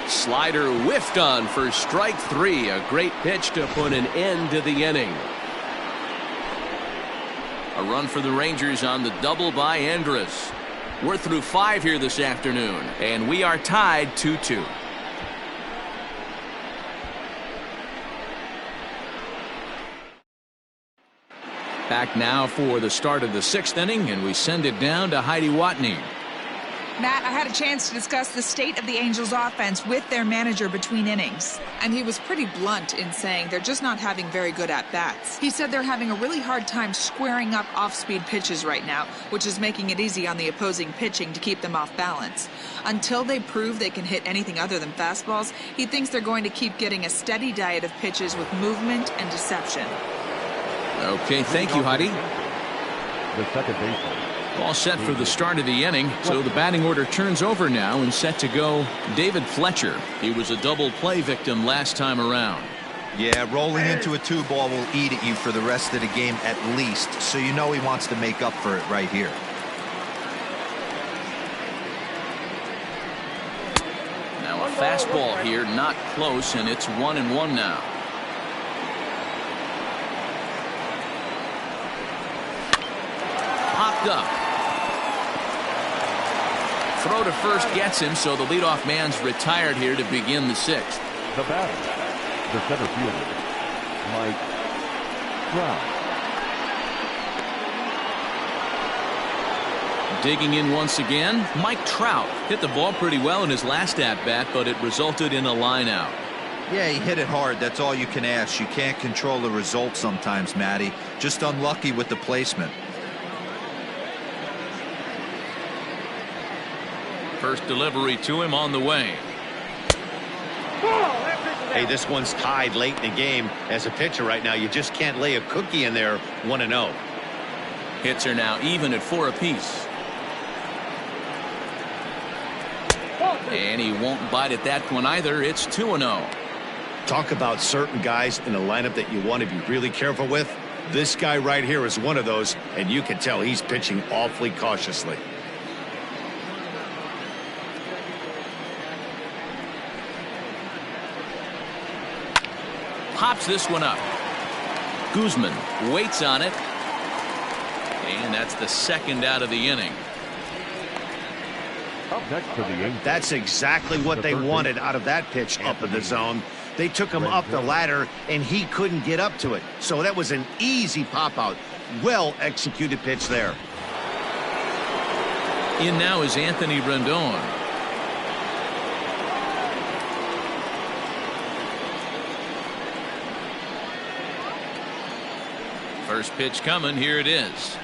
Slider whiffed on for strike 3. A great pitch to put an end to the inning. A run for the Rangers on the double by Andrus. We're through 5 here this afternoon, and we are tied 2-2. Back now for the start of the 6th inning, and we send it down to Heidi Watney. Matt, I had a chance to discuss the state of the Angels offense with their manager between innings, and he was pretty blunt in saying they're just not having very good at-bats. He said they're having a really hard time squaring up off-speed pitches right now, which is making it easy on the opposing pitching to keep them off balance. Until they prove they can hit anything other than fastballs, he thinks they're going to keep getting a steady diet of pitches with movement and deception. Okay, thank you, Heidi. The second baseman. All set for the start of the inning, so the batting order turns over now and set to go David Fletcher. He was a double play victim last time around. Yeah, rolling into a 2-ball will eat at you for the rest of the game at least, so you know he wants to make up for it right here. Now a fastball here, not close, and it's 1-1 now. Popped up. Throw to first gets him, so the leadoff man's retired here to begin the 6th. The batter, the center fielder, Mike Trout. Digging in once again, Mike Trout hit the ball pretty well in his last at-bat, but it resulted in a line out. Yeah, he hit it hard. That's all you can ask. You can't control the result sometimes, Matty. Just unlucky with the placement. First delivery to him on the way. Hey, this one's tied late in the game. As a pitcher right now, you just can't lay a cookie in there 1-0. Hits are now even at 4 apiece. And he won't bite at that one either. It's 2-0. Talk about certain guys in a lineup that you want to be really careful with. This guy right here is one of those, and you can tell he's pitching awfully cautiously. Pops this one up. Guzman waits on it. And that's the second out of the inning. Up next to the Angels. That's exactly what they wanted out of that pitch up in the zone. They took him up the ladder, and he couldn't get up to it. So that was an easy pop-out. Well-executed pitch there. In now is Anthony Rendon. First pitch coming. Here it is.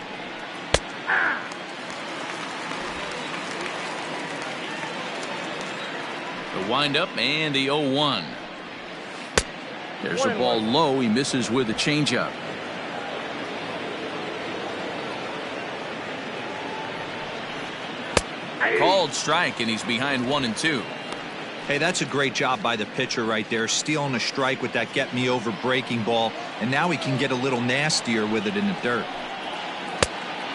The windup and the 0-1. There's a ball low. He misses with a changeup. Called strike, and he's behind 1-2. Hey, that's a great job by the pitcher right there, stealing a strike with that get-me-over breaking ball, and now he can get a little nastier with it in the dirt.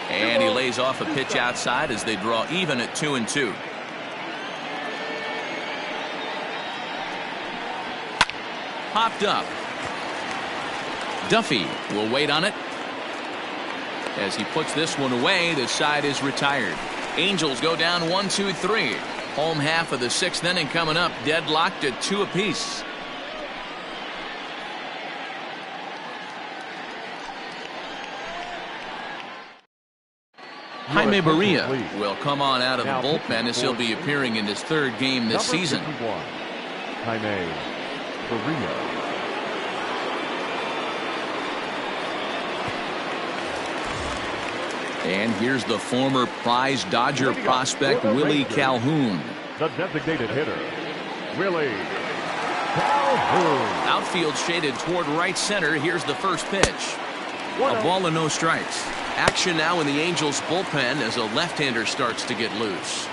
And he lays off a pitch outside as they draw even at 2-2. Popped up. Duffy will wait on it. As he puts this one away, the side is retired. Angels go down 1-2-3. Home half of the 6th inning coming up, deadlocked at 2 apiece. Jaime Barria will come on out of the bullpen as he'll be appearing in his 3rd game this season. Jaime Barria. And here's the former prize Dodger prospect Willie Calhoun. The designated hitter, Willie Calhoun. Outfield shaded toward right center. Here's the first pitch. A ball and no strikes. Action now in the Angels bullpen as a left-hander starts to get loose.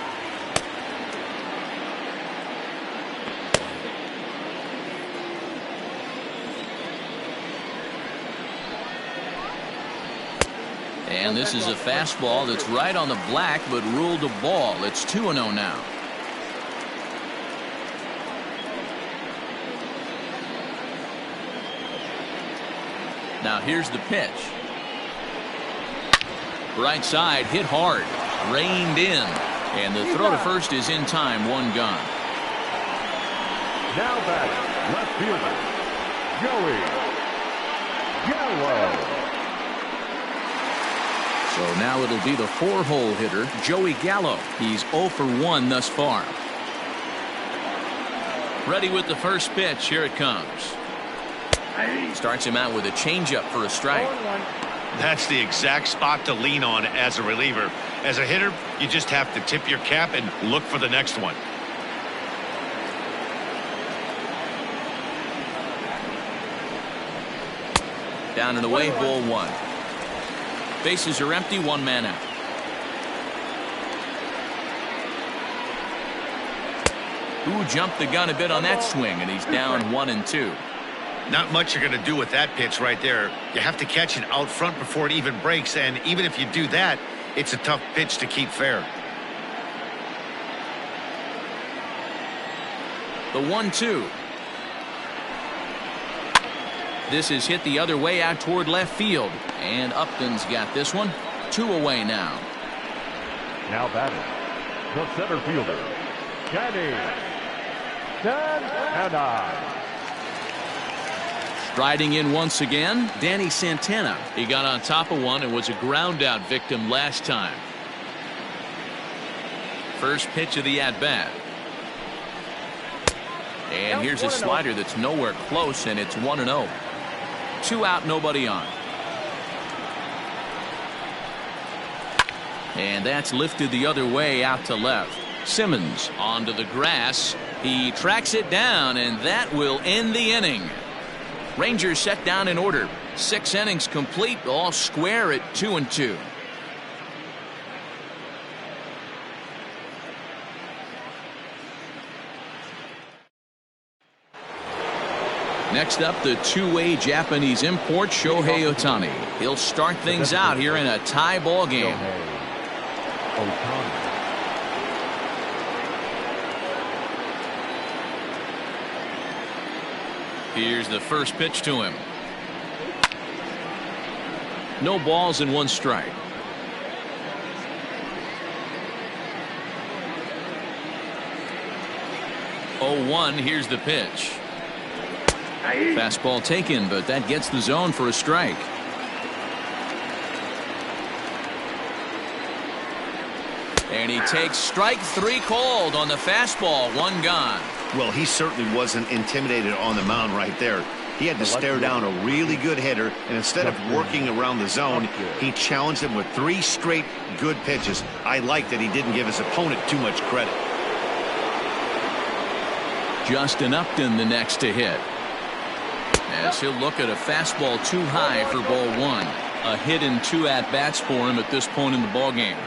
And this is a fastball that's right on the black but ruled a ball. It's 2-0 now. Now here's the pitch. Right side hit hard. Reined in. And the throw to first is in time. 1 gone. Now back left fielder Joey Gallo. So now it'll be the 4-hole hitter, Joey Gallo. He's 0 for 1 thus far. Ready with the first pitch. Here it comes. Starts him out with a changeup for a strike. That's the exact spot to lean on as a reliever. As a hitter, you just have to tip your cap and look for the next one. Down and away, ball 1. Bases are empty, 1 man out. Who jumped the gun a bit on that swing, and he's down 1-2. Not much you're going to do with that pitch right there. You have to catch it out front before it even breaks, and even if you do that, it's a tough pitch to keep fair. The 1-2. This is hit the other way out toward left field. And Upton's got this one. 2 away now. Now batting, the center fielder, Danny Santana. Striding in once again, Danny Santana. He got on top of one and was a ground out victim last time. First pitch of the at-bat. And here's a slider that's nowhere close, and it's 1-0. 2 out, nobody on. And that's lifted the other way out to left. Simmons onto the grass. He tracks it down, and that will end the inning. Rangers set down in order. 6 innings complete, all square at 2-2. Next up, the two-way Japanese import, Shohei Ohtani. He'll start things out here in a tie ball game. Here's the first pitch to him. No balls and 1 strike. 0-1, here's the pitch. Fastball taken, but that gets the zone for a strike. And he takes strike 3 called on the fastball. 1 gone. Well, he certainly wasn't intimidated on the mound right there. He had to stare down a really good hitter, and instead of working around the zone, he challenged him with 3 straight good pitches. I like that he didn't give his opponent too much credit. Justin Upton the next to hit. As he'll look at a fastball too high for ball 1. A hit and 2 at-bats for him at this point in the ballgame.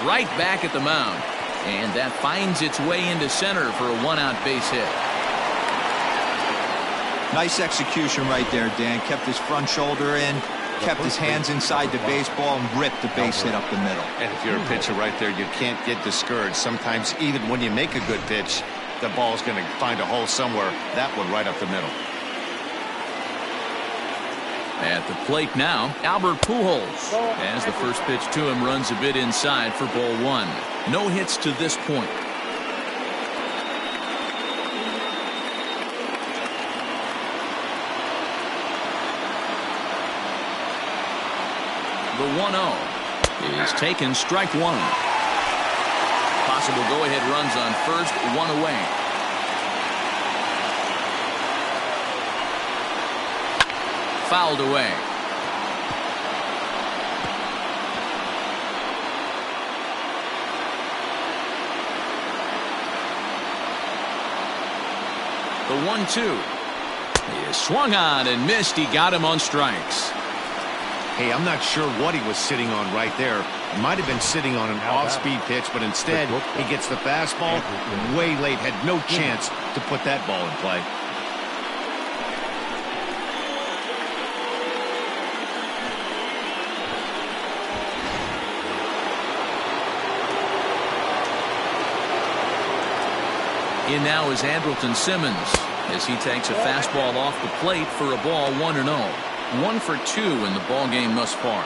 Right back at the mound. And that finds its way into center for a 1-out base hit. Nice execution right there, Dan. Kept his front shoulder in, kept his hands inside the baseball, and ripped the base hit up the middle. And if you're a pitcher right there, you can't get discouraged. Sometimes even when you make a good pitch, the ball's going to find a hole somewhere. That one right up the middle. At the plate now, Albert Pujols. As the first pitch to him runs a bit inside for ball 1. No hits to this point. The 1-0 is taken, strike 1. Possible go-ahead runs on first, 1 away. Fouled away. The 1-2 is swung on and missed. He got him on strikes. Hey, I'm not sure what he was sitting on right there. Might have been sitting on an off-speed pitch, but instead he gets the fastball way late. Had no chance to put that ball in play. In now is Andrelton Simmons as he takes a fastball off the plate for a ball 1-0. 1 for 2 in the ball game thus far.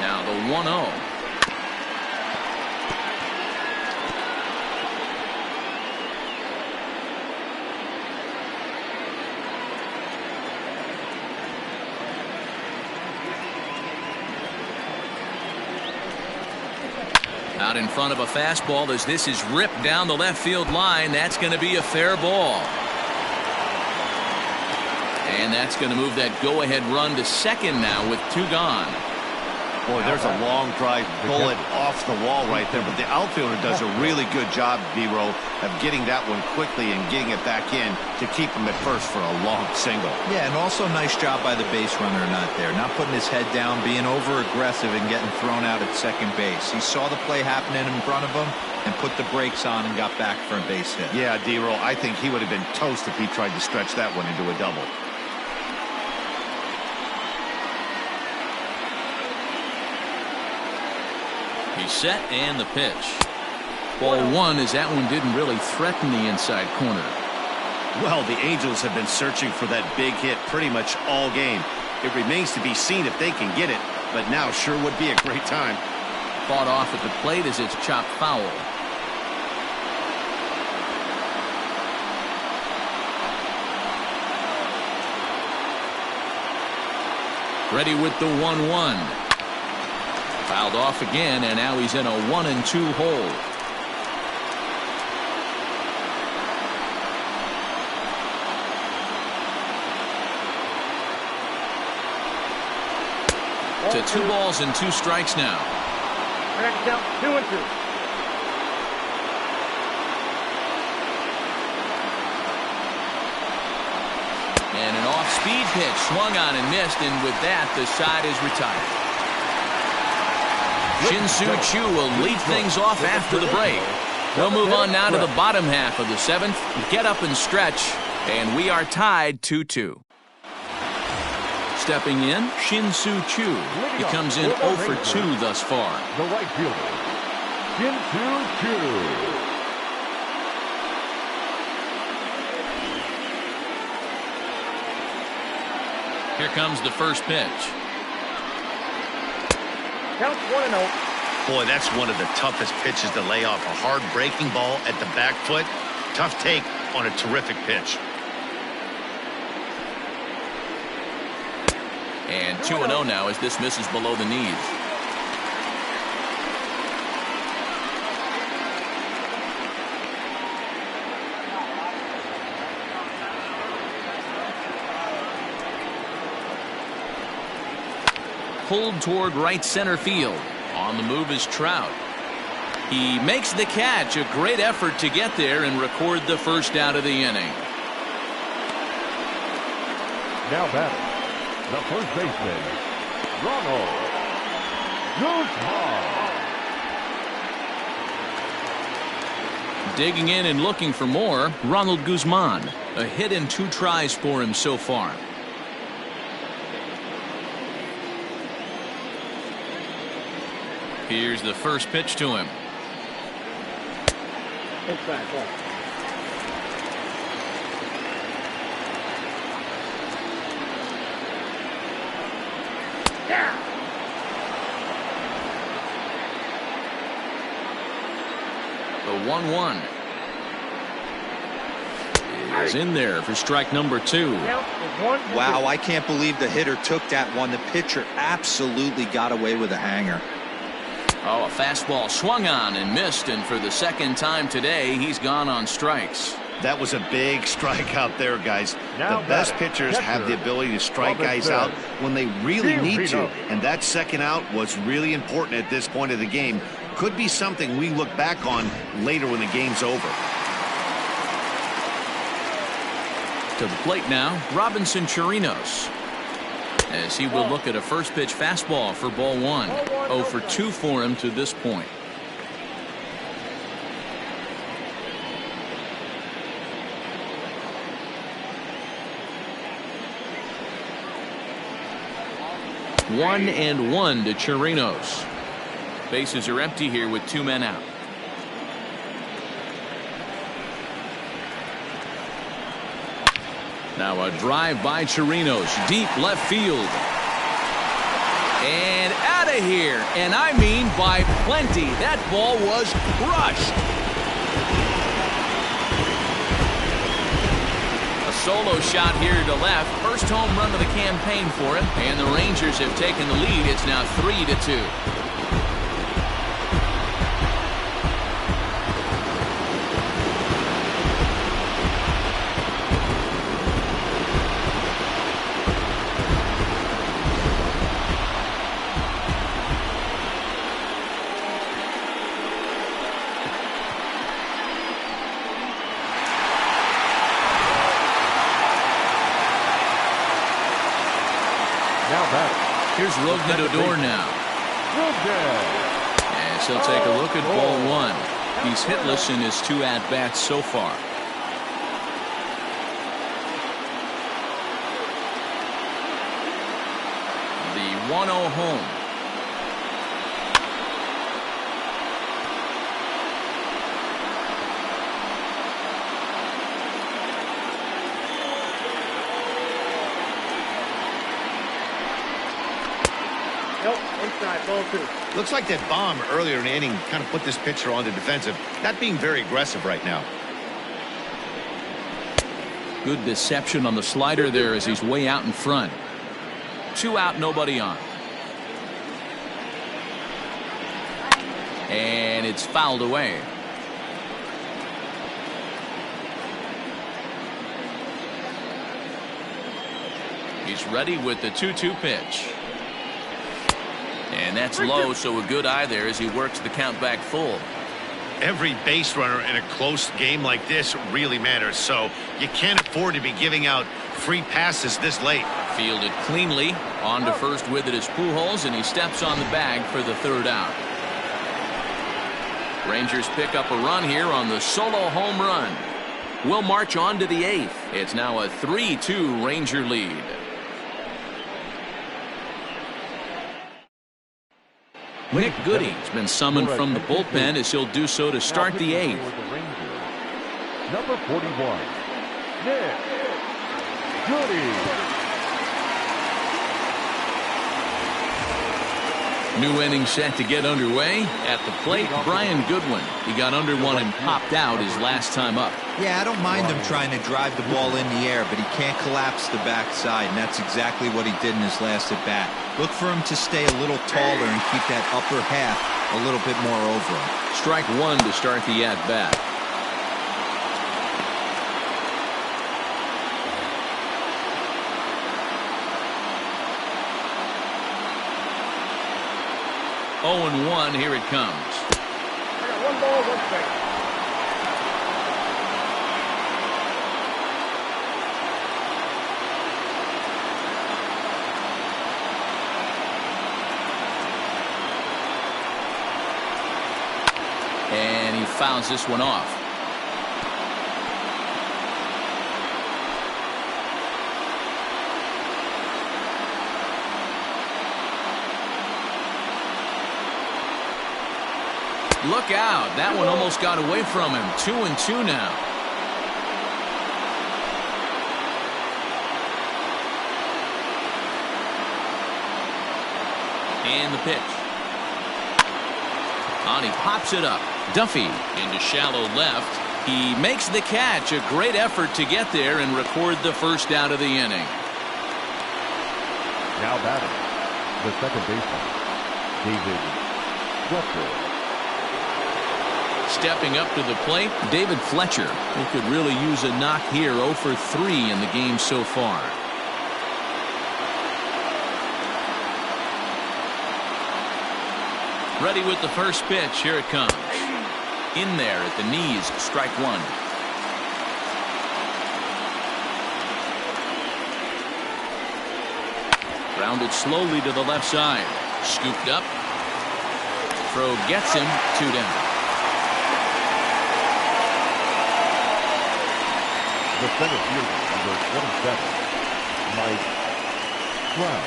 Now the 1-0. Out in front of a fastball as this is ripped down the left field line. That's going to be a fair ball. And that's going to move that go-ahead run to second now with 2 gone. Boy, there's a long drive bullet off the wall right there, but the outfielder does a really good job, D-Row, of getting that one quickly and getting it back in to keep him at first for a long single. Yeah, and also nice job by the base runner not there. Not putting his head down, being over-aggressive and getting thrown out at second base. He saw the play happening in front of him and put the brakes on and got back for a base hit. Yeah, D-Row, I think he would have been toast if he tried to stretch that one into a double. He's set and the pitch. Ball 1 as that one didn't really threaten the inside corner. Well, the Angels have been searching for that big hit pretty much all game. It remains to be seen if they can get it, but now sure would be a great time. Fought off at the plate as it's chopped foul. Ready with the 1-1. Fouled off again, and now he's in a 1-2 hole. To 2 balls and 2 strikes now. Count 2-2. And an off-speed pitch swung on and missed, and with that, the side is retired. Shin-Soo Choo will lead things off after the break. We'll move on now to the bottom half of the 7th. Get up and stretch, and we are tied 2-2. Stepping in, Shin-Soo Choo. He comes in 0 for 2 thus far. The right fielder, Shin-Soo Choo. Here comes the first pitch. Count 1-0. Boy, that's one of the toughest pitches to lay off. A hard breaking ball at the back foot. Tough take on a terrific pitch. And 2-0 now as this misses below the knees. Pulled toward right center field. On the move is Trout. He makes the catch. A great effort to get there and record the first out of the inning. Now batting, the first baseman, Ronald Guzman. Digging in and looking for more, Ronald Guzman. A hit and 2 tries for him so far. Here's the first pitch to him. Inside ball. Yeah. The 1-1 is in there for strike number 2. Wow, I can't believe the hitter took that one. The pitcher absolutely got away with a hanger. Oh, a fastball swung on and missed, and for the second time today, he's gone on strikes. That was a big strike out there, guys. The best pitchers have the ability to strike guys out when they really need to, and that second out was really important at this point of the game. Could be something we look back on later when the game's over. To the plate now, Robinson Chirinos, as he will look at a first pitch fastball for ball 1. 0 for 2 for him to this point. One and 1 to Chirinos. Bases are empty here with 2 men out. Now a drive by Chirinos, deep left field. And out of here, and I mean by plenty. That ball was crushed. A solo shot here to left. First home run of the campaign for him, and the Rangers have taken the lead. It's now 3-2. Here's Rougned Odor now. As he'll take a look at ball 1. He's hitless in his 2 at-bats so far. The 1-0 home. Ball 2. Looks like that bomb earlier in the inning kind of put this pitcher on the defensive. Not being very aggressive right now. Good deception on the slider there as he's way out in front. 2 out, nobody on. And it's fouled away. He's ready with the 2-2 pitch. And that's low, so a good eye there as he works the count back full. Every base runner in a close game like this really matters, so you can't afford to be giving out free passes this late. Fielded cleanly. On to first with it is Pujols, and he steps on the bag for the 3rd out. Rangers pick up a run here on the solo home run. We'll march on to the 8th. It's now a 3-2 Ranger lead. Nick Goody's been summoned from the bullpen as he'll do so to start the 8th. Number 41, Nick Goody. New inning set to get underway. At the plate, Brian Goodwin. He got under one and popped out his last time up. Yeah, I don't mind him trying to drive the ball in the air, but he can't collapse the backside, and that's exactly what he did in his last at bat. Look for him to stay a little taller and keep that upper half a little bit more over him. Strike 1 to start the at bat. Oh, and 1, here it comes. I got 1 ball, 1 strike. And he fouls this one off. Look out. That one almost got away from him. 2-2 now. And the pitch. On, he pops it up. Duffy into shallow left. He makes the catch. A great effort to get there and record the 1st out of the inning. Now batting, the second baseman, David Fletcher. Stepping up to the plate, David Fletcher, who could really use a knock here. 0 for 3 in the game so far. Ready with the first pitch. Here it comes. In there at the knees. Strike 1. Grounded slowly to the left side. Scooped up. Throw gets him. 2 down. The center fielder, number 27, Mike Trout.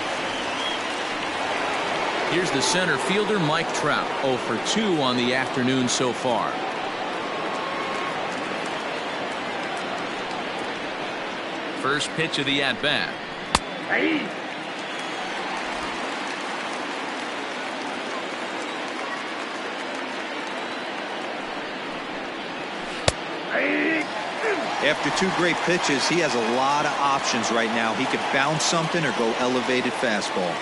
Here's the center fielder, Mike Trout. 0 for 2 on the afternoon so far. First pitch of the at-bat. Hey. After 2 great pitches, he has a lot of options right now. He could bounce something or go elevated fastball.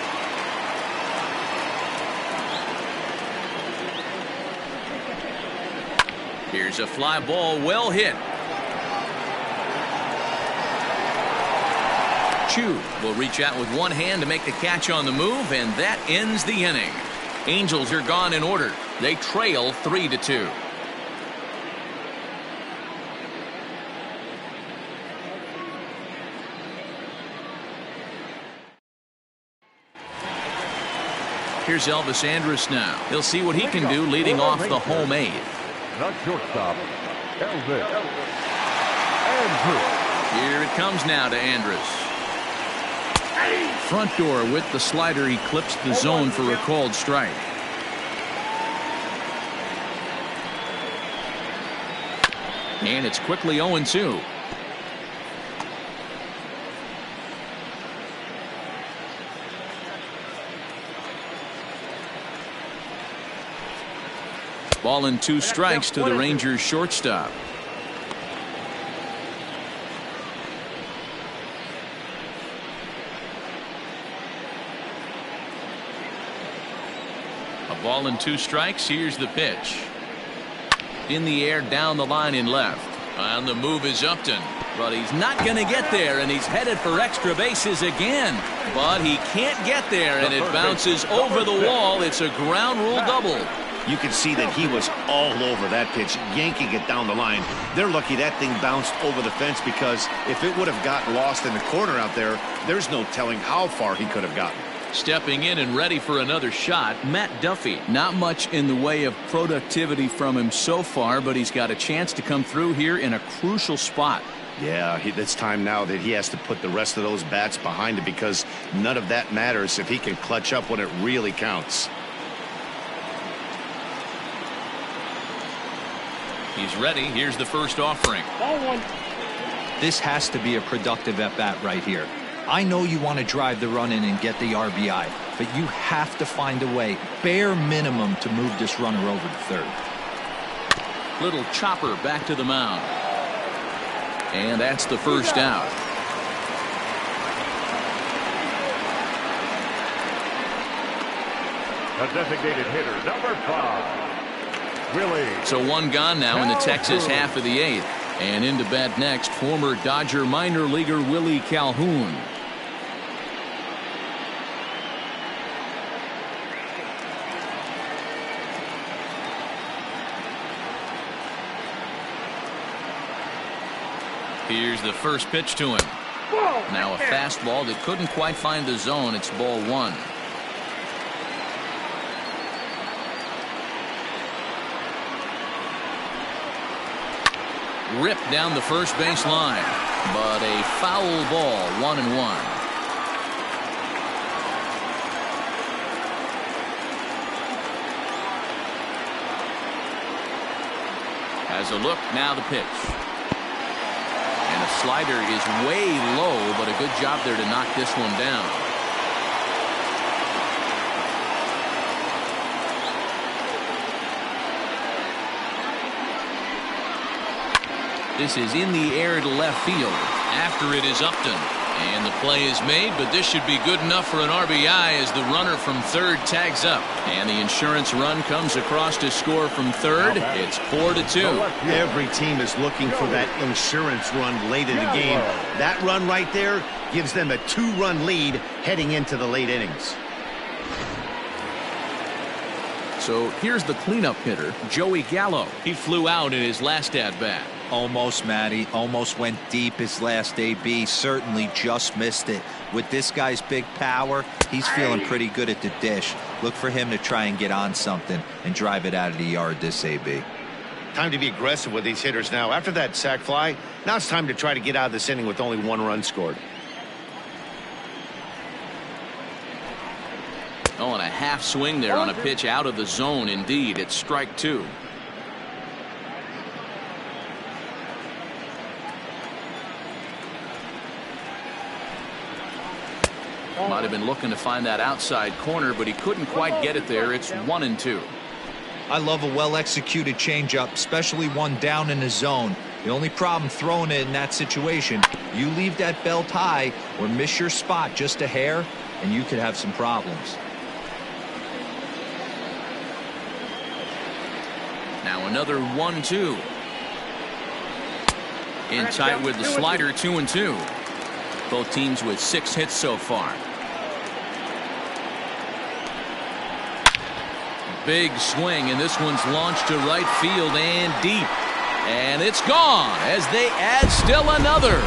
Here's a fly ball, well hit. Chu will reach out with one hand to make the catch on the move, and that ends the inning. Angels are gone in order. They trail 3-2. Here's Elvis Andrus now. He'll see what he can do leading off the home 8th. The shortstop, Elvis Andrus. Here it comes now to Andrus. Front door with the slider. He clips the zone for a called strike. And it's quickly 0-2. Ball and 2 strikes to the Rangers shortstop. Ball and 2 strikes. Here's the pitch. In the air, down the line in left. On the move is Upton, but he's not going to get there, and he's headed for extra bases again. But he can't get there, and it bounces over the wall. It's a ground rule double. You can see that he was all over that pitch, yanking it down the line. They're lucky that thing bounced over the fence, because if it would have gotten lost in the corner out there, there's no telling how far he could have gotten. Stepping in and ready for another shot, Matt Duffy. Not much in the way of productivity from him so far, but he's got a chance to come through here in a crucial spot. Yeah, it's time now that he has to put the rest of those bats behind him, because none of that matters if he can clutch up when it really counts. He's ready. Here's the first offering. This has to be a productive at-bat right here. I know you want to drive the run in and get the RBI, but you have to find a way, bare minimum, to move this runner over to third. Little chopper back to the mound. And that's the first out. The designated hitter, number 5, Willie. So 1 gone now in the Texas half of the 8th. And into bat next, former Dodger minor leaguer Willie Calhoun. Here's the first pitch to him. Now a fastball that couldn't quite find the zone. It's ball 1. Ripped down the first base line, but a foul ball. 1-1. Has a look. Now the pitch. And a slider is way low, but a good job there to knock this one down. This is in the air to left field. After it is Upton. And the play is made, but this should be good enough for an RBI as the runner from third tags up. And the insurance run comes across to score from third. It's 4-2. Every team is looking for that insurance run late in the game. That run right there gives them a 2-run lead heading into the late innings. So here's the cleanup hitter, Joey Gallo. He flew out in his last at-bat. Almost, Matty. Almost went deep his last AB. Certainly just missed it. With this guy's big power, he's feeling pretty good at the dish. Look for him to try and get on something and drive it out of the yard this AB. Time to be aggressive with these hitters now. After that sac fly, now it's time to try to get out of this inning with only 1 run scored. Oh, and a half swing there on a pitch out of the zone. Indeed, it's strike 2. Might have been looking to find that outside corner, but he couldn't quite get it there. It's 1-2. I love a well-executed changeup, especially one down in the zone. The only problem throwing it in that situation, you leave that belt high or miss your spot just a hair, and you could have some problems. Now another 1-2. In tight with the slider, 2-2. Both teams with 6 hits so far. Big swing, and this one's launched to right field and deep. And it's gone as they add still another.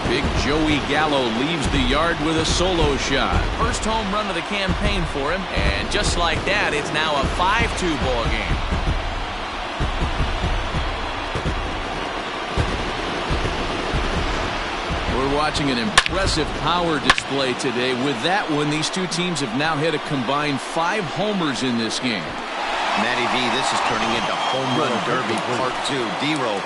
Big Joey Gallo leaves the yard with a solo shot. First home run of the campaign for him, and just like that, it's now a 5-2 ball game. We're watching an impressive power display today. With that one, these two teams have now hit a combined 5 homers in this game. Matty V, this is turning into home run derby part 2. D-Row,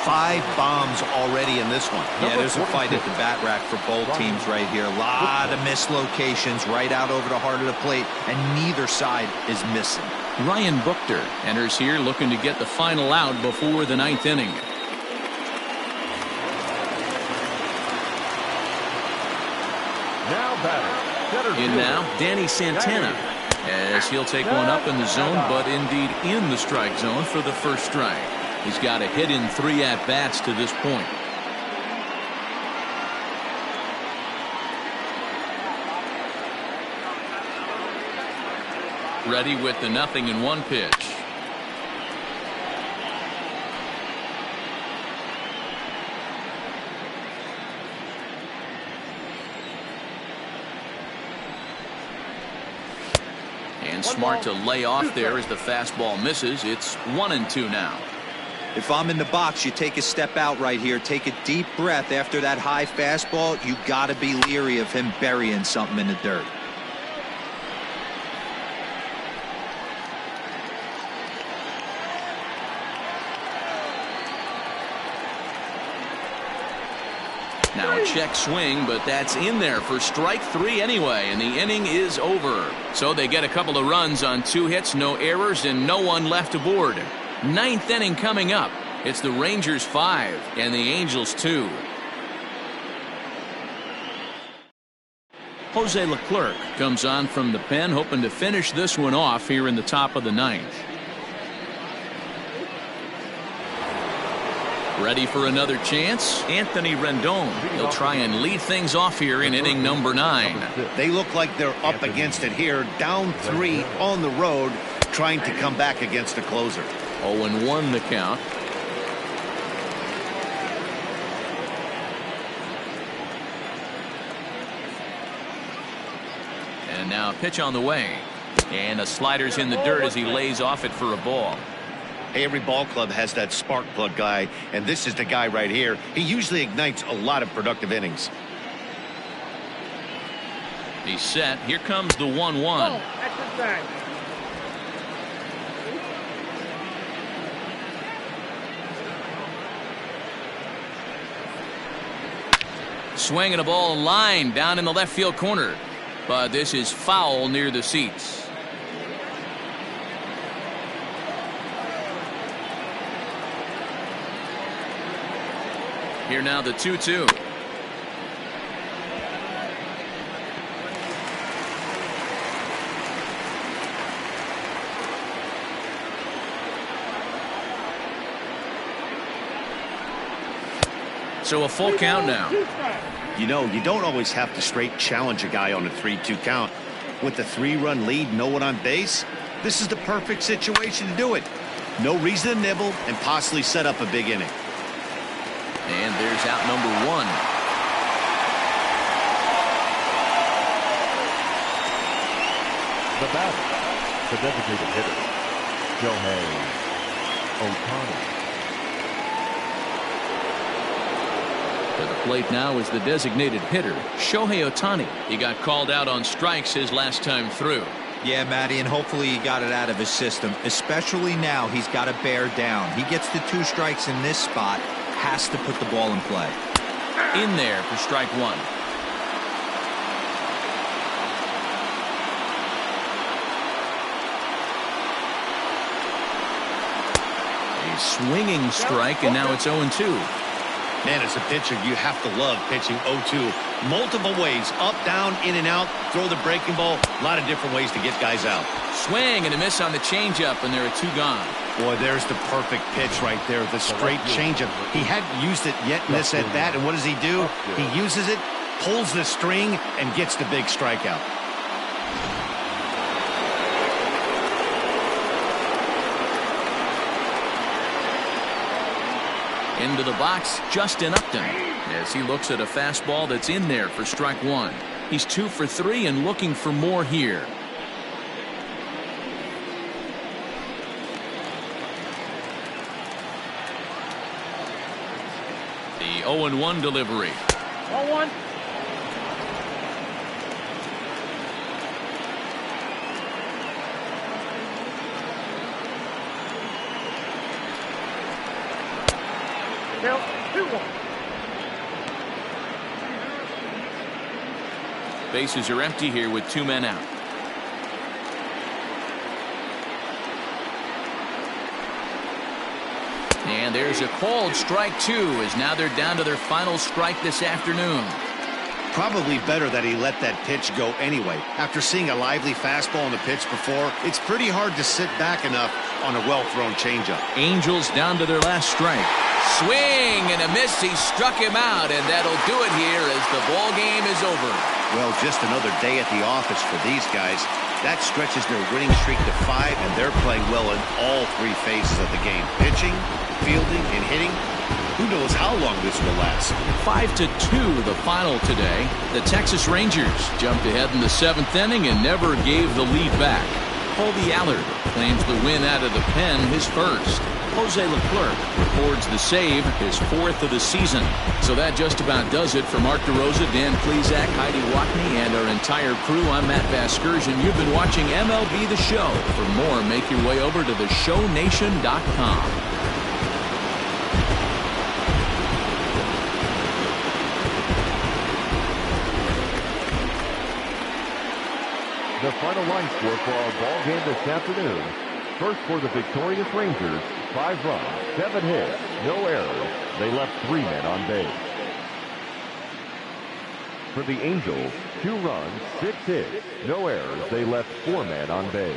5 bombs already in this one. Yeah, there's a fight at the bat rack for both teams right here. A lot of mislocations right out over the heart of the plate, and neither side is missing. Ryan Buchter enters here looking to get the final out before the 9th inning. In now, Danny Santana, as he'll take one up in the zone, but indeed in the strike zone for the first strike. He's got a hit in 3 at-bats to this point. Ready with the 0-1 pitch. And smart to lay off there as the fastball misses. It's 1-2 now. If I'm in the box, you take a step out right here. Take a deep breath after that high fastball. You got to be leery of him burying something in the dirt. Now a check swing, but that's in there for strike 3 anyway, and the inning is over. So they get a couple of runs on 2 hits, no errors, and no one left aboard. 9th inning coming up. It's the Rangers 5 and the Angels 2. Jose Leclerc comes on from the pen, hoping to finish this one off here in the top of the 9th. Ready for another chance? Anthony Rendon. He'll try and lead things off here in inning number 9. They look like they're up against it here, down 3 on the road, trying to come back against the closer. 0-1 the count. And now a pitch on the way. And a slider's in the dirt as he lays off it for a ball. Hey, every ball club has that spark plug guy, and this is the guy right here. He usually ignites a lot of productive innings. He's set. Here comes the 1-1. Swinging a ball line down in the left field corner. But this is foul near the seats. Here now the 2-2. So a full count now. You know, you don't always have to straight challenge a guy on a 3-2 count. With the 3-run lead, no one on base, this is the perfect situation to do it. No reason to nibble and possibly set up a big inning. And there's out number 1. The batter, the designated hitter, Shohei Ohtani. To the plate now is the designated hitter, Shohei Ohtani. He got called out on strikes his last time through. Yeah, Matty, and hopefully he got it out of his system. Especially now, he's got to bear down. He gets the 2 strikes in this spot. Has to put the ball in play. In there for strike 1. A swinging strike, and now it's 0-2. Man, as a pitcher, you have to love pitching 0-2. Multiple ways, up, down, in and out, throw the breaking ball. A lot of different ways to get guys out. Swing and a miss on the changeup, and there are 2 gone. Boy, there's the perfect pitch right there, the straight changeup. He hadn't used it yet in this at-bat, and what does he do? He uses it, pulls the string, and gets the big strikeout. Into the box, Justin Upton, as he looks at a fastball that's in there for strike 1. He's 2 for 3 and looking for more here. The 0-1 delivery. 0-1. Count 2-1. Bases are empty here with 2 men out. And there's a called strike 2 as now they're down to their final strike this afternoon. Probably better that he let that pitch go anyway. After seeing a lively fastball on the pitch before, it's pretty hard to sit back enough on a well-thrown changeup. Angels down to their last strike. Swing and a miss. He struck him out, and that'll do it here as the ball game is over. Well, just another day at the office for these guys. That stretches their winning streak to 5, and they're playing well in all 3 phases of the game. Pitching, fielding, and hitting. Who knows how long this will last. 5-2 the final today. The Texas Rangers jumped ahead in the 7th inning and never gave the lead back. Colby Allard claims the win out of the pen, his first. Jose Leclerc records the save, his 4th of the season. So that just about does it for Mark DeRosa, Dan Plesac, Heidi Watney, and our entire crew. I'm Matt Vasgersian. You've been watching MLB The Show. For more, make your way over to theshownation.com. The final line score for our ball game this afternoon. First for the victorious Rangers, 5 runs, 7 hits, no errors. They left 3 men on base. For the Angels, 2 runs, 6 hits, no errors. They left 4 men on base.